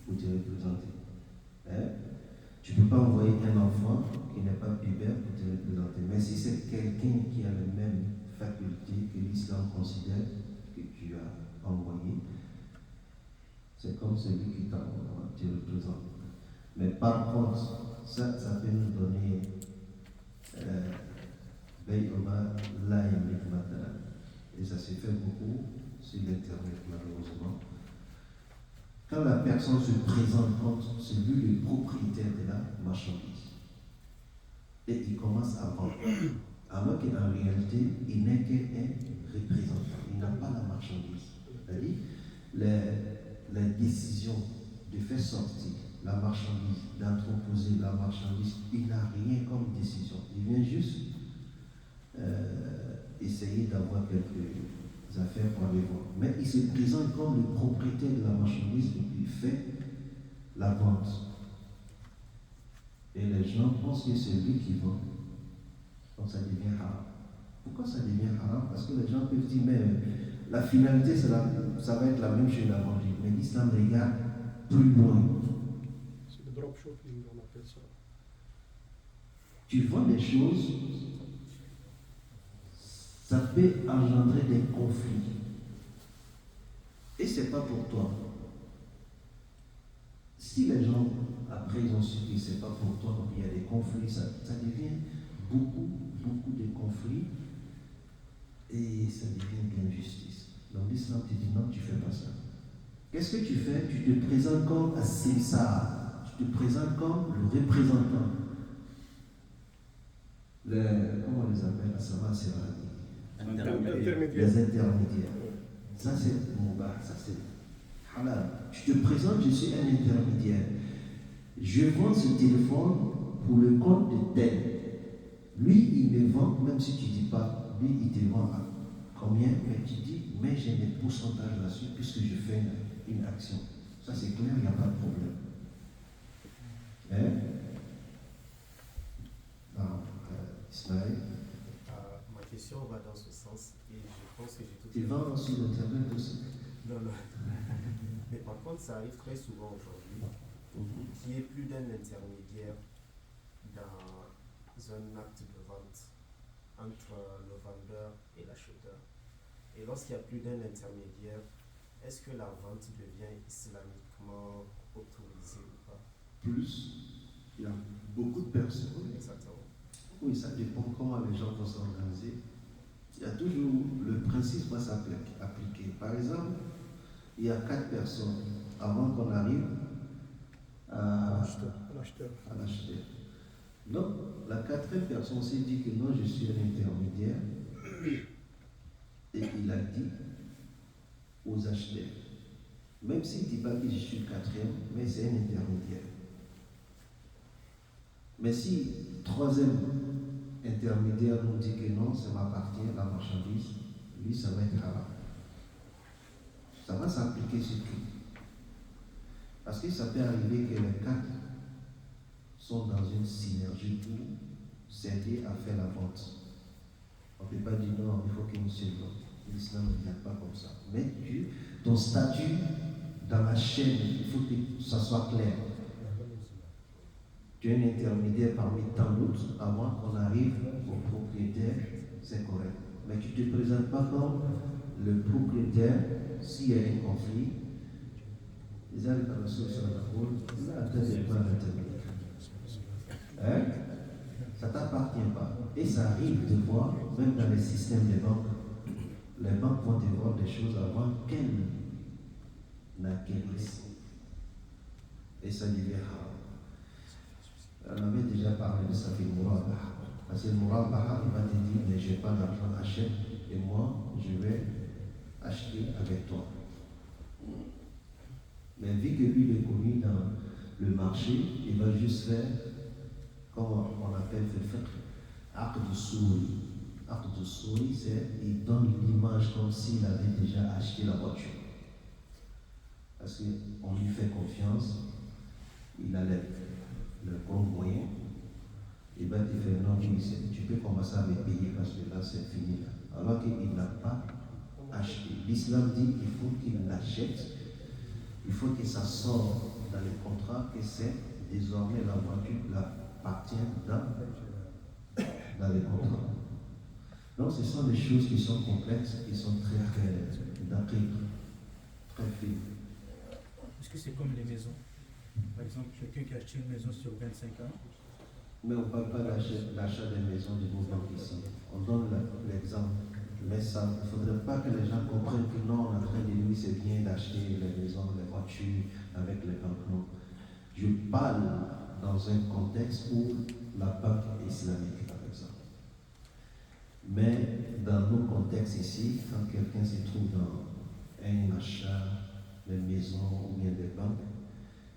pour te représenter. Hein? Tu ne peux pas envoyer un enfant qui n'est pas pubère pour te représenter. Mais si c'est quelqu'un qui a les mêmes facultés que l'islam considère que tu as envoyé, c'est comme celui qui te représente. Mais par contre, ça peut nous donner et ça se fait beaucoup sur l'internet malheureusement. Quand la personne se présente comme celui le propriétaire de la marchandise et il commence à vendre, alors qu'en réalité il n'est qu'un représentant, il n'a pas la marchandise. C'est-à-dire les décisions de faire sortir la marchandise, d'entreposer la marchandise, il n'a rien comme décision. Il vient juste essayer d'avoir quelques affaires pour aller voir. Mais il se présente comme le propriétaire de la marchandise et il fait la vente. Et les gens pensent que c'est lui qui vend. Donc ça devient haram. Pourquoi ça devient haram? Parce que les gens peuvent dire, mais la finalité, ça va être la même chose à manger. Mais l'islam regarde plus loin. C'est le dropshipping, on appelle ça. Tu vends des choses, ça peut engendrer des conflits. Et ce n'est pas pour toi. Si les gens, après, ils ont su que ce n'est pas pour toi, donc il y a des conflits, ça devient beaucoup de conflits et ça devient de l'injustice. Donc l'islam te dit non, tu ne fais pas ça. Qu'est-ce que tu fais? Tu te présentes comme un simsar, tu te présentes comme le représentant. Comment on les appelle? Ça va, c'est les intermédiaires. Ça c'est mubah, ça c'est halal. Tu te présentes, je suis un intermédiaire. Je vends ce téléphone pour le compte de tel. Lui, il me vend, même si tu ne dis pas, lui, il te vend à combien, mais tu dis, mais j'ai des pourcentages là-dessus puisque je fais une action. Ça c'est clair, il n'y a pas de problème. Hein? Ismaël? Ma question va dans ce sens et je pense que j'ai tout. Tu vends sur Internet aussi? Non. Mais par contre, ça arrive très souvent aujourd'hui qu'il n'y ait plus d'un intermédiaire dans un acte de vente entre le vendeur et l'acheteur. Et lorsqu'il n'y a plus d'un intermédiaire, est-ce que la vente devient islamiquement autorisée ou pas? Plus, il y a beaucoup de personnes. Exactement. Oui, ça dépend comment les gens vont s'organiser. Il y a toujours le principe va s'appliquer. Par exemple, il y a 4 personnes avant qu'on arrive à l'acheteur. Donc, la 4e personne s'est dit que non, je suis un intermédiaire. Et il a dit aux acheteurs, même s'il ne dit pas que je suis le 4e, mais c'est un intermédiaire. Mais si 3e intermédiaire nous dit que non, ça m'appartient, la marchandise, lui, ça va être haram. Ça va s'appliquer sur tout. Parce que ça peut arriver que les 4 sont dans une synergie pour s'aider à faire la vente. On ne peut pas dire non, il faut qu'une seule vente. L'islam ne vient pas comme ça. Mais ton statut dans la chaîne, il faut que ça soit clair. Tu es un intermédiaire parmi tant d'autres, avant qu'on arrive au propriétaire, c'est correct. Mais tu ne te présentes pas comme le propriétaire s'il y a un conflit. Les gens dans la solution de la rôle, là, tu n'es pas l'intermédiaire. Hein? Ça ne t'appartient pas. Et ça arrive de voir, même dans les systèmes des banques, les banques vont devoir des choses avant qu'elles n'acquérissent. Et ça devient rare. On avait déjà parlé de ça, fait Mourabaha. Parce que Mourabaha, il va te dire, mais je n'ai pas d'argent, achète, et moi, je vais acheter avec toi. Mais vu que lui, il est connu dans le marché, il va juste faire, comme on appelle le acte de souris. Acte de souris, c'est il donne l'image comme s'il avait déjà acheté la voiture. Parce qu'on lui fait confiance, il a le gros moyen, il va te faire non, tu peux commencer à me payer parce que là c'est fini. Alors qu'il n'a pas acheté. L'islam dit qu'il faut qu'il l'achète, il faut que ça sorte dans les contrats que c'est désormais la voiture appartient dans les contrats. Donc ce sont des choses qui sont complexes, qui sont très fines. Est-ce que c'est comme les maisons? Par exemple, quelqu'un qui a acheté une maison sur 25 ans. Mais on ne parle pas d'achat des maisons de nos banques ici. On donne l'exemple. Mais ça, il ne faudrait pas que les gens comprennent que non, on est en train de dire c'est bien d'acheter les maisons, les voitures avec les banques. Non. Je parle dans un contexte où la banque est islamique, par exemple. Mais dans nos contextes ici, quand quelqu'un se trouve dans un achat de maison ou bien de banque,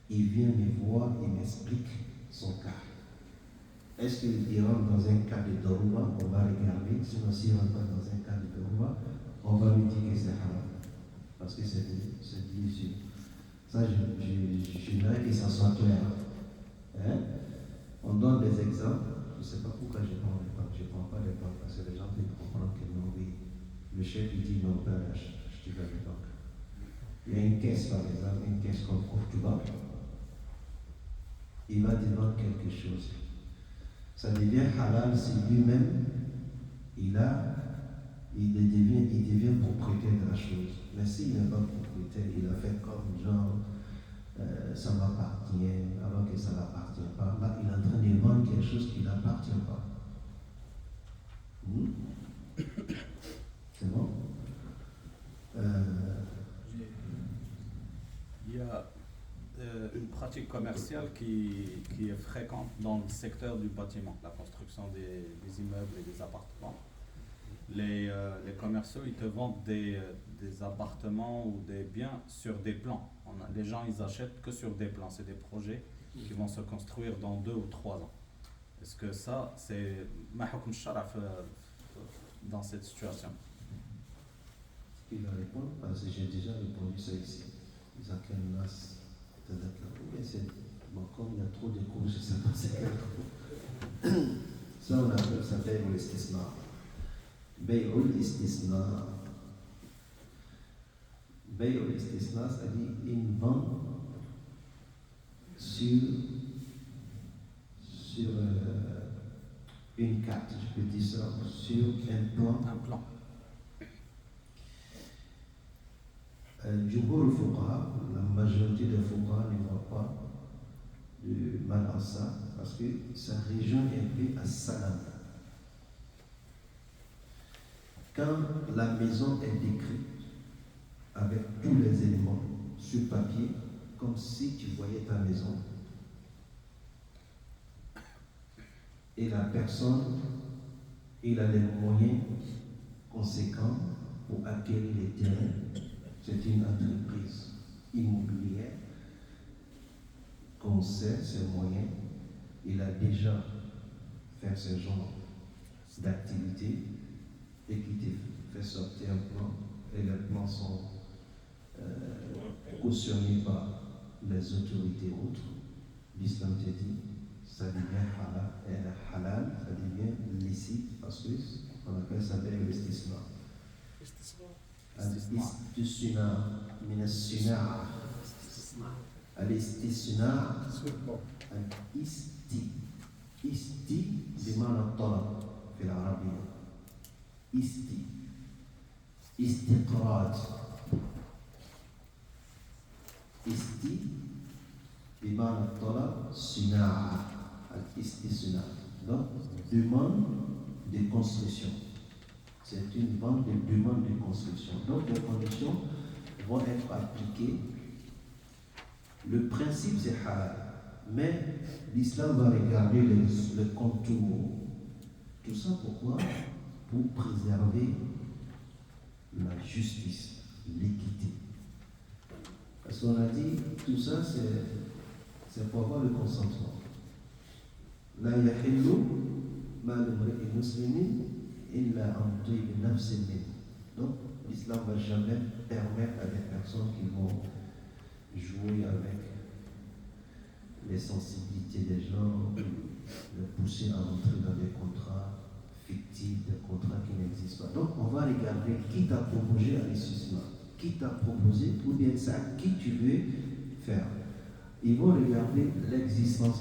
il vient me voir et m'explique son cas. Est-ce qu'il rentre dans un cas de Doruma? On va regarder. Sinon, s'il ne rentre pas dans un cas de Doruma, on va lui dire que c'est haram. Parce que c'est de l'usure. Ça, j'aimerais que ça soit clair. Hein? On donne des exemples. Je ne sais pas pourquoi je prends les banques. Je ne prends pas les banques parce que les gens peuvent comprendre que non, oui. Le chef il dit non, pas acheter les banques. Il y a une caisse, par exemple, une caisse comme Cuba. Il va demander quelque chose. Ça devient halal si lui-même, il devient propriétaire de la chose. Mais s'il n'est pas propriétaire, il a fait comme genre, ça m'appartient, alors que ça ne l'appartient pas. Là, il est en train de vendre quelque chose qui n'appartient pas. C'est bon? commerciale qui est fréquente dans le secteur du bâtiment, la construction des immeubles et des appartements. Les commerciaux, ils te vendent des appartements ou des biens sur des plans. Les gens, ils achètent que sur des plans. C'est des projets qui vont se construire dans 2 ou 3 ans. Est-ce que ça, c'est ma hukm sharaf dans cette situation? Il va répondre parce que j'ai déjà répondu ça ici. Zakir Nas, mais c'est bon, comme il y a trop de cours, je ne sais pas c'est quel cours. Ça, on appelle ça Bay'ul Istisna. Bay'ul Istisna. Bay'ul Istisna, c'est-à-dire une vente sur une carte, je peux dire ça, sur un plan. Un plan. Jumhur al-Fuqaha, la majorité des Fuqaha ne voient pas de mal à ça parce que ça rejoint un peu à Salam. Quand la maison est décrite avec tous les éléments sur papier, comme si tu voyais ta maison, et la personne, il a les moyens conséquents pour acquérir les terrains. C'est une entreprise immobilière qu'on sait ses moyens. Il a déjà fait ce genre d'activité et qui te fait sortir un plan. Et les plans sont cautionnés par les autorités autres. L'islam te dit, ça devient halal, ça devient licite parce qu'on appelle ça l'investissement. الاستثناء من الصناعة الاستثناء بمعنى الطلب في العربية استقراض بمعنى الطلب صناعة الاستثناء donc demande de construction. C'est une vente de demande de construction. Donc les conditions vont être appliquées. Le principe c'est halal, mais l'islam va regarder le contour. Tout ça pourquoi? Pour préserver la justice, l'équité. Parce qu'on a dit tout ça c'est pour avoir le consentement. La yahillu ma l'imri'in muslimin illa an tayyib nafsin min. Donc l'islam ne va jamais permettre à des personnes qui vont jouer avec les sensibilités des gens, les pousser à entrer dans des contrats fictifs, des contrats qui n'existent pas. Donc on va regarder qui t'a proposé à l'investissement, qui t'a proposé, ou bien ça, qui tu veux faire. Ils vont regarder l'existence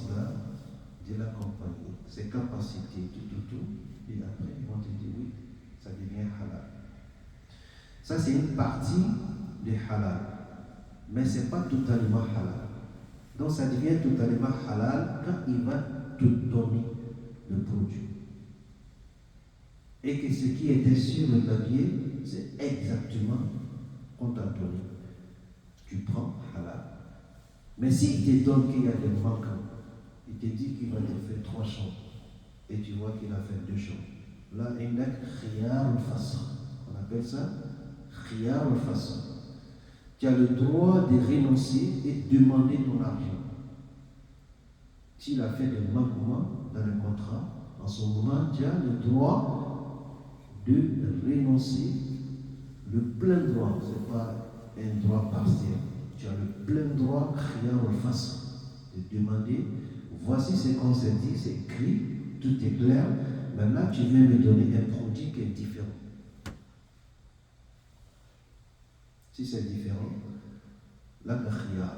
de la compagnie, ses capacités, tout, et après ils vont te dire oui, ça devient halal. Ça c'est une partie de halal, mais ce n'est pas totalement halal. Donc ça devient totalement halal quand il va te donner le produit. Et que ce qui était sur le papier, c'est exactement qu'on t'a donné. Tu prends halal. Mais s'il te donne qu'il y a des manquants, il te dit qu'il va te faire 3 chambres, et tu vois qu'il a fait 2 chambres. Là, il y a khiyar al-fasl. On appelle ça khiyar al-fasl. Tu as le droit de renoncer et demander ton argent. S'il a fait des manquements dans le contrat, en ce moment, tu as le droit de renoncer, le plein droit, ce n'est pas un droit partiel. Tu as le plein droit, khiyar al-fasl, de demander, voici ce qu'on s'est dit, c'est écrit, tout est clair, maintenant tu viens me donner un produit qui est différent. Si c'est différent, là, le khiyar.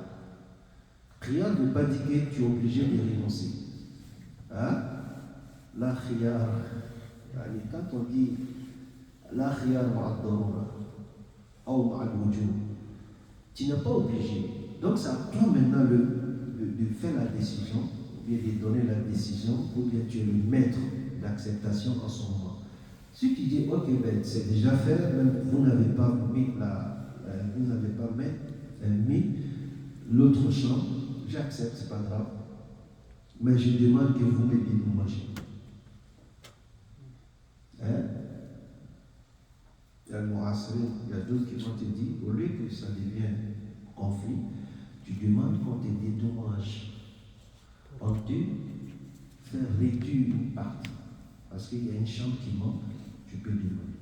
Khiyar ne veut pas dire que tu es obligé de renoncer. Hein? La khiyar, quand on dit la khiyar ma'ad-darura ou ma'al-wujub, tu n'es pas obligé. Donc, c'est à toi maintenant de faire la décision, ou bien de donner la décision, ou bien tu es le maître d'acceptation en ce moment. Si tu dis, ok, ben, c'est déjà fait, même vous n'avez pas mis l'autre chambre, j'accepte, c'est pas grave. Mais je demande que vous m'aidiez pour manger. Hein? Il y a le Moasri, il y a d'autres qui vont te dire, au lieu que ça devienne conflit, tu demandes qu'on te dédommage. On te fait réduire une partie. Parce qu'il y a une chambre qui manque, tu peux demander.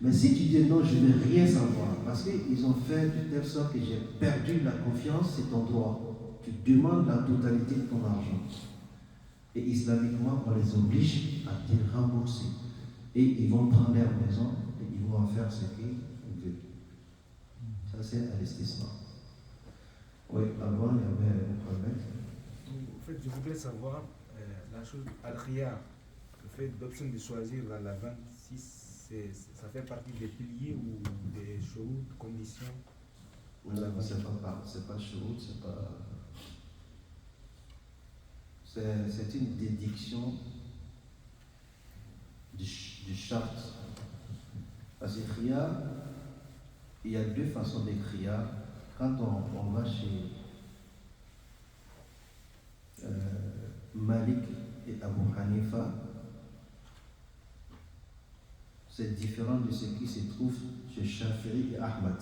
Mais si tu dis non, je ne veux rien savoir, parce qu'ils ont fait de telle sorte que j'ai perdu la confiance, c'est ton droit. Tu demandes la totalité de ton argent. Et islamiquement, on les oblige à te rembourser. Et ils vont prendre leur maison et ils vont en faire ce qu'ils veulent. Ça, c'est investissement. Oui, avant, il y avait un problème. En fait, je voudrais savoir la chose al-khiyar, le fait d'option de choisir dans la vente, si ça fait partie des piliers ou des choses, conditions. Non, c'est pas chaud, c'est pas. C'est une déduction du charte. Parce que khiyar, il y a deux façons de khiyar. Quand on va chez Malik et Abu Hanifa, c'est différent de ce qui se trouve chez Shafi'i et Ahmad.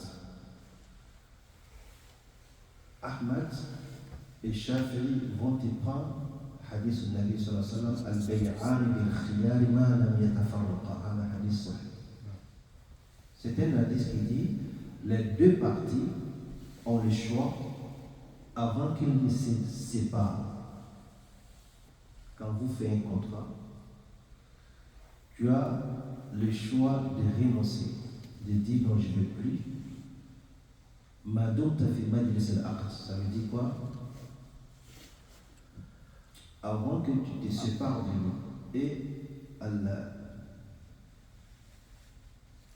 Ahmad et Shafi'i vont te prendre hadith du Nabi sallallahu alayhi wa sallam al-bay'an bil-khiyar ma lam yatafarraqa, un hadith sahih. C'est un hadith qui dit les deux parties ont le choix avant qu'ils ne se séparent. Quand vous faites un contrat, tu as le choix de renoncer, de dire non, je ne veux plus. Madame t'a fait majlis al-aqd, ça veut dire quoi? Avant que tu te sépares de lui. Et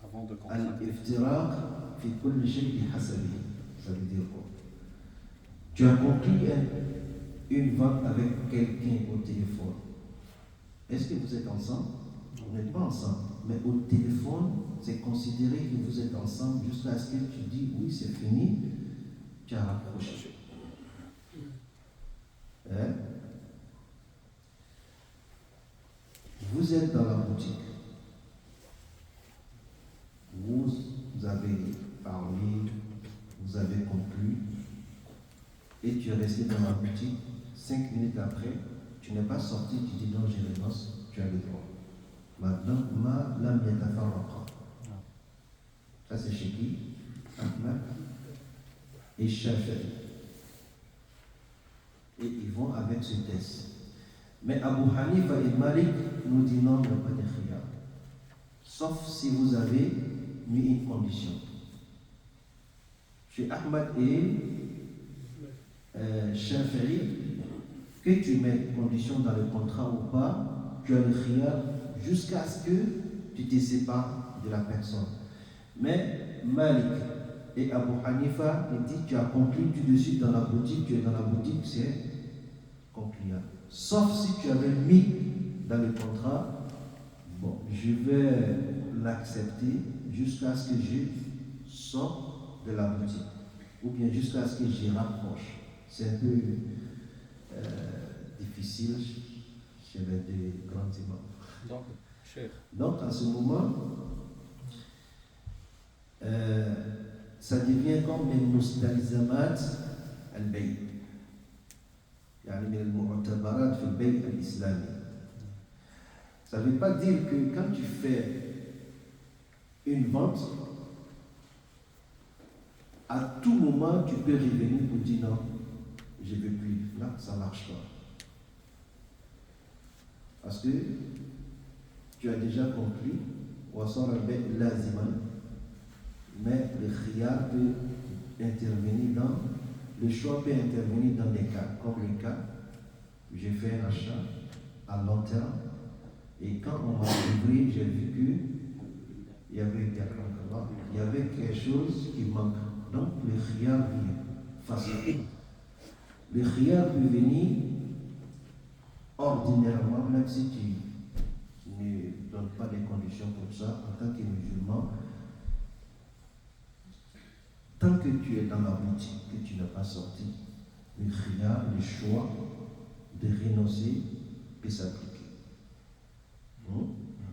avant de contracter. al-iftiraq fi kulli shay bi hasabihi. Ça veut dire quoi? Tu as conclu une vente avec quelqu'un au téléphone. Est-ce que vous êtes ensemble? Vous n'êtes pas ensemble. Mais au téléphone, c'est considéré que vous êtes ensemble jusqu'à ce que tu dis oui, c'est fini, tu as rapproché. Hein? Vous êtes dans la boutique. Vous avez parlé, vous avez conclu, et tu es resté dans la boutique. 5 minutes après, tu n'es pas sorti, tu dis non, je renonce, tu as le droit. Maintenant, ma lam yatafarraqa. Ça c'est chez qui? Ahmad et Shafi'i. Et ils vont avec ce test. Mais Abu Hanifa et Malik nous disent non, il n'y a pas de khiyar. Sauf si vous avez mis une condition. Chez Ahmad et Shafi'i, que tu mets une condition dans le contrat ou pas, tu as le khiyar jusqu'à ce que tu te sépares de la personne. Mais Malik et Abu Hanifa, ils disent tu as conclu tout de suite dans la boutique, tu es dans la boutique, c'est concluant. Sauf si tu avais mis dans le contrat, bon, je vais l'accepter jusqu'à ce que je sorte de la boutique, ou bien jusqu'à ce que je rapproche. C'est un peu difficile chez les deux grands imams. Donc, à ce moment, ça devient comme les mustalzamat al-bay'. يعني من المعتبرات في البيع الإسلامي. Ça ne veut pas dire que quand tu fais une vente, à tout moment tu peux revenir pour dire non, je ne veux plus. Là, ça ne marche pas. Parce que tu as déjà conclu, mais le khiyar peut intervenir dans, le choix peut intervenir dans des cas, comme le cas, j'ai fait un achat à long terme, et quand on m'a ouvert, j'ai vu qu'il y avait quelque chose qui manque. Donc le khiyar vient facile. Le khiyar peut venir ordinairement, même si tu ne donnes pas des conditions pour ça, en tant que musulman, tant que tu es dans la boutique, que tu n'as pas sorti, le khiyar, le choix de renoncer peut s'appliquer.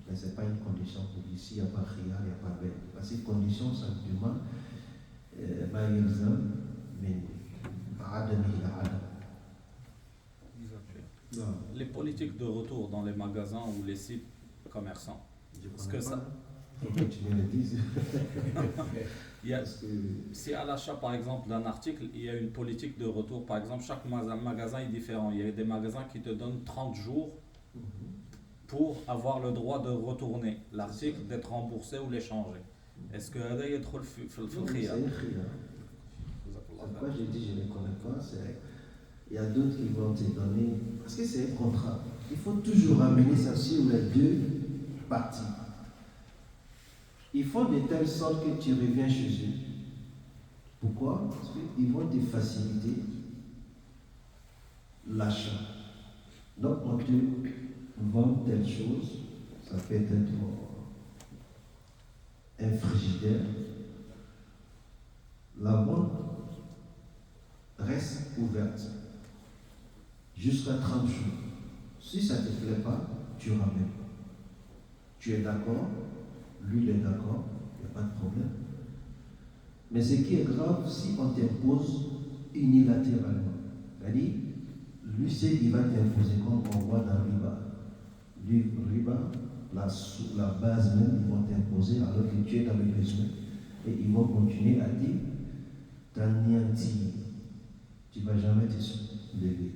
Mais ce n'est pas une condition pour dire s'il n'y a pas khiyar, il n'y a pas bête. Parce que condition, ça demande ما يلزم من عدمه العدم. Les politiques de retour dans les magasins ou les sites commerçants. Parce que ça. Si à l'achat par exemple d'un article, il y a une politique de retour, par exemple, chaque magasin est différent. Il y a des magasins qui te donnent 30 jours pour avoir le droit de retourner l'article, d'être remboursé ou l'échanger. Est-ce que هذا يدخل في الخيار؟ Pourquoi j'ai dit je ne connais pas, il y a d'autres qui vont te donner, parce que c'est un contrat. Il faut toujours ramener ça sur les deux parties. Ils font de telle sorte que tu reviens chez eux. Pourquoi? Parce qu'ils vont te faciliter l'achat. Donc on te vend telle chose, ça peut être un frigidaire. La vente reste ouverte jusqu'à 30 jours. Si ça ne te plaît pas, tu ramènes. Tu es d'accord, lui il est d'accord, il n'y a pas de problème. Mais ce qui est grave, si on t'impose unilatéralement, c'est-à-dire, lui c'est il va t'imposer comme on voit dans Riba. Lui, Riba, la base même, ils vont t'imposer alors que tu es dans le besoin. Et ils vont continuer à dire, t'anéantis, tu ne vas jamais te lever.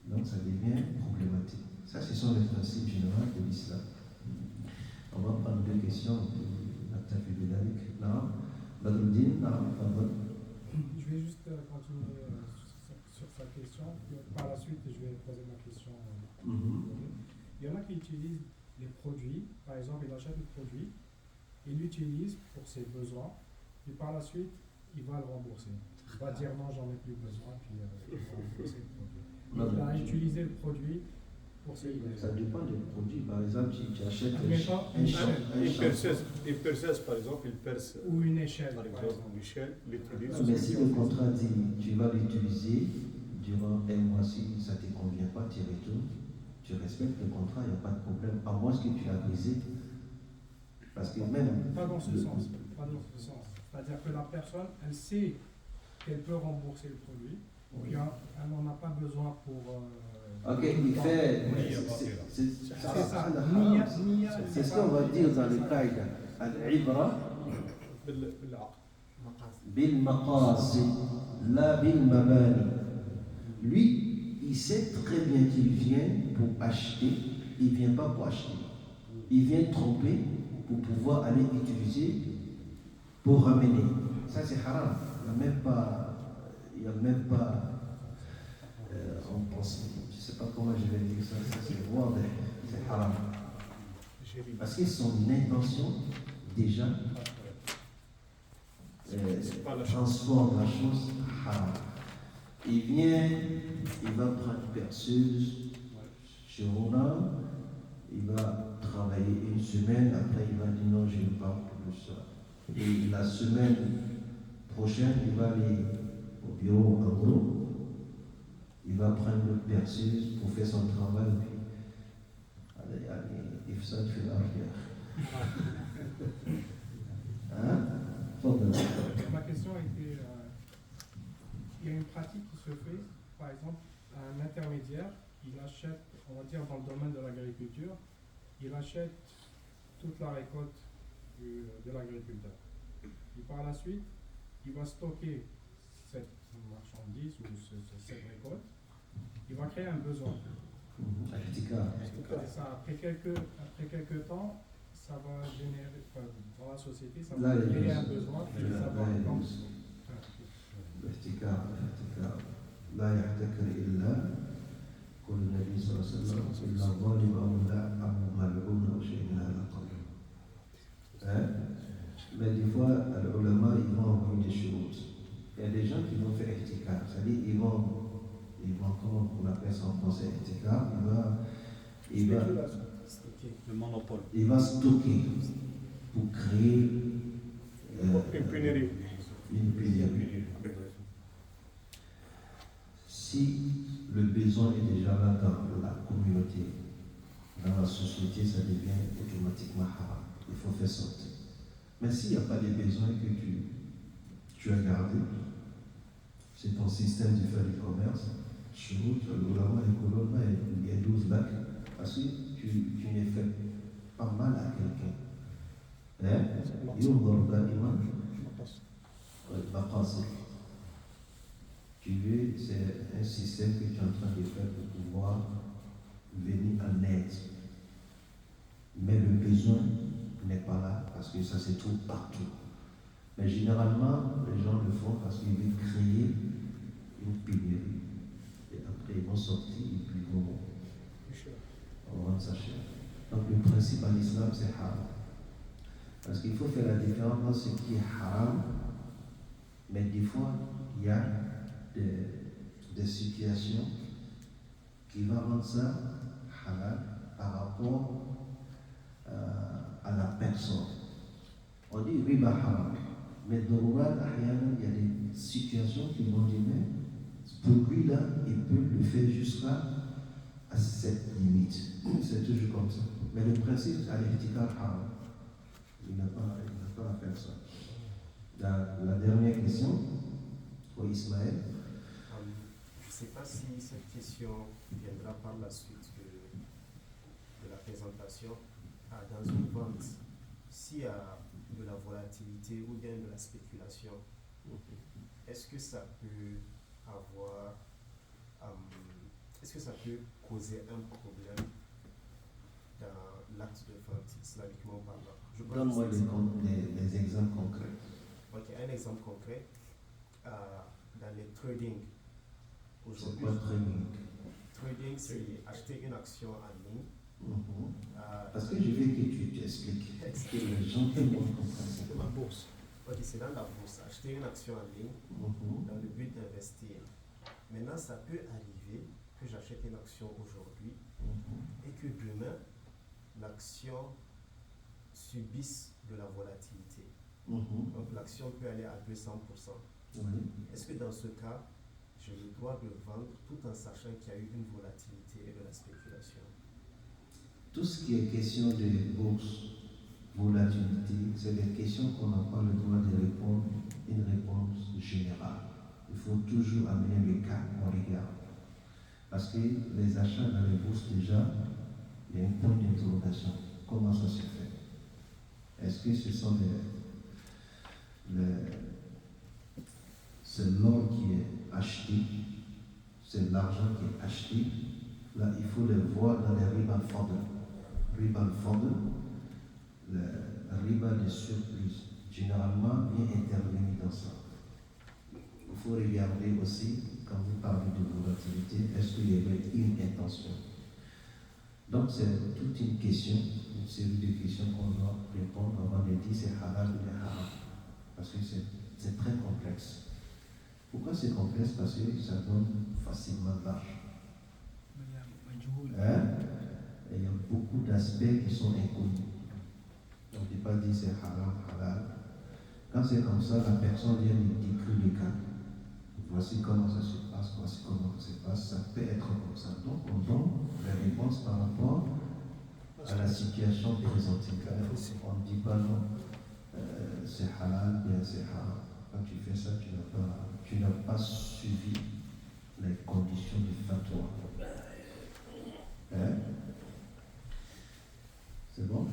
Donc ça devient problématique. Ça, ce sont les principes généraux de l'islam. On va prendre deux questions. Je vais juste continuer sur sa question. Par la suite, je vais poser ma question. Il y en a qui utilisent les produits. Par exemple, il achète le produit, il l'utilise pour ses besoins, et par la suite, il va le rembourser. Il va dire non, j'en ai plus besoin, puis il va rembourser le produit. Il a utilisé le produit pour ses besoins. Ça dépend du produit. Par exemple, si tu achètes Il perce, par exemple, ou une échelle. Par exemple, une échelle, l'utilise. Mais si le contrat dit tu vas l'utiliser durant un mois, si ça ne te convient pas, tu retournes, tu respectes le contrat, il n'y a pas de problème. À moins que tu l'as brisé. Parce que même. Pas dans ce sens. Pas dans ce sens. C'est-à-dire que la personne, elle sait qu'elle peut rembourser le produit. Oui. Elle n'en a pas besoin pour. Ok, il fait. C'est ça. C'est ce qu'on va dire dans le Qaïda. Al-Ibra bil maqasid, la bil mabani. Lui, il sait très bien qu'il vient pour acheter, il ne vient pas pour acheter. Il vient tromper pour pouvoir aller utiliser pour ramener. Ça, c'est haram. Il n'y a même pas. On pense, je ne sais pas comment je vais dire ça, c'est voir, c'est haram. Parce que son intention, déjà, transforme la chose haram. Il vient, il va prendre une perceuse chez Rona, il va travailler une semaine, après il va dire non, je ne veux pas plus ça. Et la semaine prochaine, il va aller au bureau en gros. Il va prendre une perceuse pour faire son travail. Allez, il fait ça, il fait l'arrière. Hein? Ma question était, il y a une pratique qui se fait, par exemple, un intermédiaire, il achète, on va dire dans le domaine de l'agriculture, il achète toute la récolte de l'agriculteur. Et par la suite, il va stocker cette marchandise ou cette récolte. Il va créer un besoin. Et ça, après quelques temps, ça va générer, dans la société, ça va créer un besoin. Puis ça va لا يحتكر إلا قول النبي صلى الله عليه وسلم إلا ظالم أو ملعون أو شيء من هذا القبيل. Mais des fois, les ulama, ils vont envoyer des choses. Il y a des gens qui vont faire ihtikar, c'est-à-dire ils vont, comment on appelle ça en français, ihtikar, il va le monopole. Il va stocker pour créer une pénurie. Si déjà là dans la communauté, dans la société, ça devient automatiquement haram. Il faut faire sortir. Mais s'il n'y a pas de besoin que tu as gardé, c'est ton système de faire du commerce, chourout, l'ulama et koloma et 12 lacs, parce que tu ne fais pas mal à quelqu'un. ينظر دائما المقاصد. Tu veux, c'est un système que tu es en train de faire pour pouvoir venir en aide. Mais le besoin n'est pas là parce que ça se trouve partout. Mais généralement, les gens le font parce qu'ils veulent créer une pénurie. Et après, ils vont sortir et puis ils vont vendre ça cher. Donc le principe en islam, c'est haram. Parce qu'il faut faire la différence dans ce qui est haram, mais des fois, il y a des situations qui vont rendre ça halal par rapport à la personne. On dit riba haram, mais dans le Coran, il y a des situations qui vont dire, mais pour lui là, il peut le faire jusqu'à cette limite. C'est toujours comme ça. Mais le principe, à l'ihtikar haram. Il n'a pas à faire ça. La dernière question, pour Ismaël. Je ne sais pas si cette question viendra par la suite de la présentation. Dans une vente, s'il y a de la volatilité ou bien de la spéculation, est-ce que ça peut causer un problème dans l'acte de vente, islamiquement parlant? Donne-moi des exemples concrets. Ok, un exemple concret. Dans les trading, C'est quoi trading? Trading, c'est acheter une action en ligne. Parce que je veux que tu t'expliques. Est-ce que les gens qui vont comprendre ça? C'est la bourse. Ok, c'est dans la bourse. Acheter une action en ligne dans le but d'investir. Maintenant, ça peut arriver que j'achète une action aujourd'hui et que demain, l'action subisse de la volatilité. Donc l'action peut aller à 200%. Est-ce que dans ce cas, j'ai le droit de vendre tout en sachant qu'il y a eu une volatilité et de la spéculation? Tout ce qui est question de bourse, volatilité, c'est des questions qu'on n'a pas le droit de répondre une réponse générale. Il faut toujours amener le cas, on regarde. Parce que les achats dans les bourses, déjà, il y a un point d'interrogation. Comment ça se fait? Est-ce que ce sont c'est l'or qui est acheté, c'est l'argent qui est acheté? Là, il faut le voir dans les riba al-fadl. Riba al-fadl, le riba de surplus, généralement vient intervenir dans ça. Il faut regarder aussi, quand vous parlez de volatilité, est-ce qu'il y avait une intention? Donc c'est toute une question, une série de questions qu'on doit répondre avant de dire c'est halal ou haram. Parce que c'est très complexe. Pourquoi c'est complexe? Parce que ça donne facilement l'argent. Et il y a beaucoup d'aspects qui sont inconnus. On ne peut pas dire c'est haram, halal. Quand c'est comme ça, la personne vient nous décrire le cas. Voici comment ça se passe, voici comment ça se passe. Ça peut être comme ça. Donc on donne les réponses par rapport à la situation présentée. On ne dit pas non, c'est halal, bien c'est haram. Quand tu fais ça, tu n'as pas suivi les conditions du fatwa. C'est bon?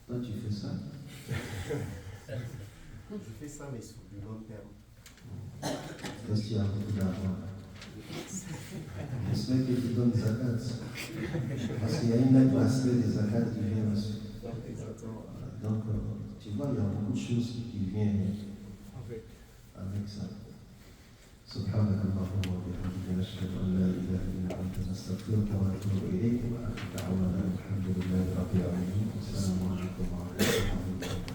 Toi, tu fais ça? Je fais ça, mais sur du long terme. Parce qu'il y a beaucoup d'argent. J'espère que tu donnes zakat. Parce qu'il y a une autre aspect des zakat qui vient aussi. Donc, tu vois, il y a beaucoup de choses qui viennent avec ça. سبحانك اللهم وبحمدك نشهد ان لا اله الا انت نستغفرك ونتوب اليك واخر دعوانا الحمد لله رب العالمين والسلام عليكم ورحمه الله وبركاته.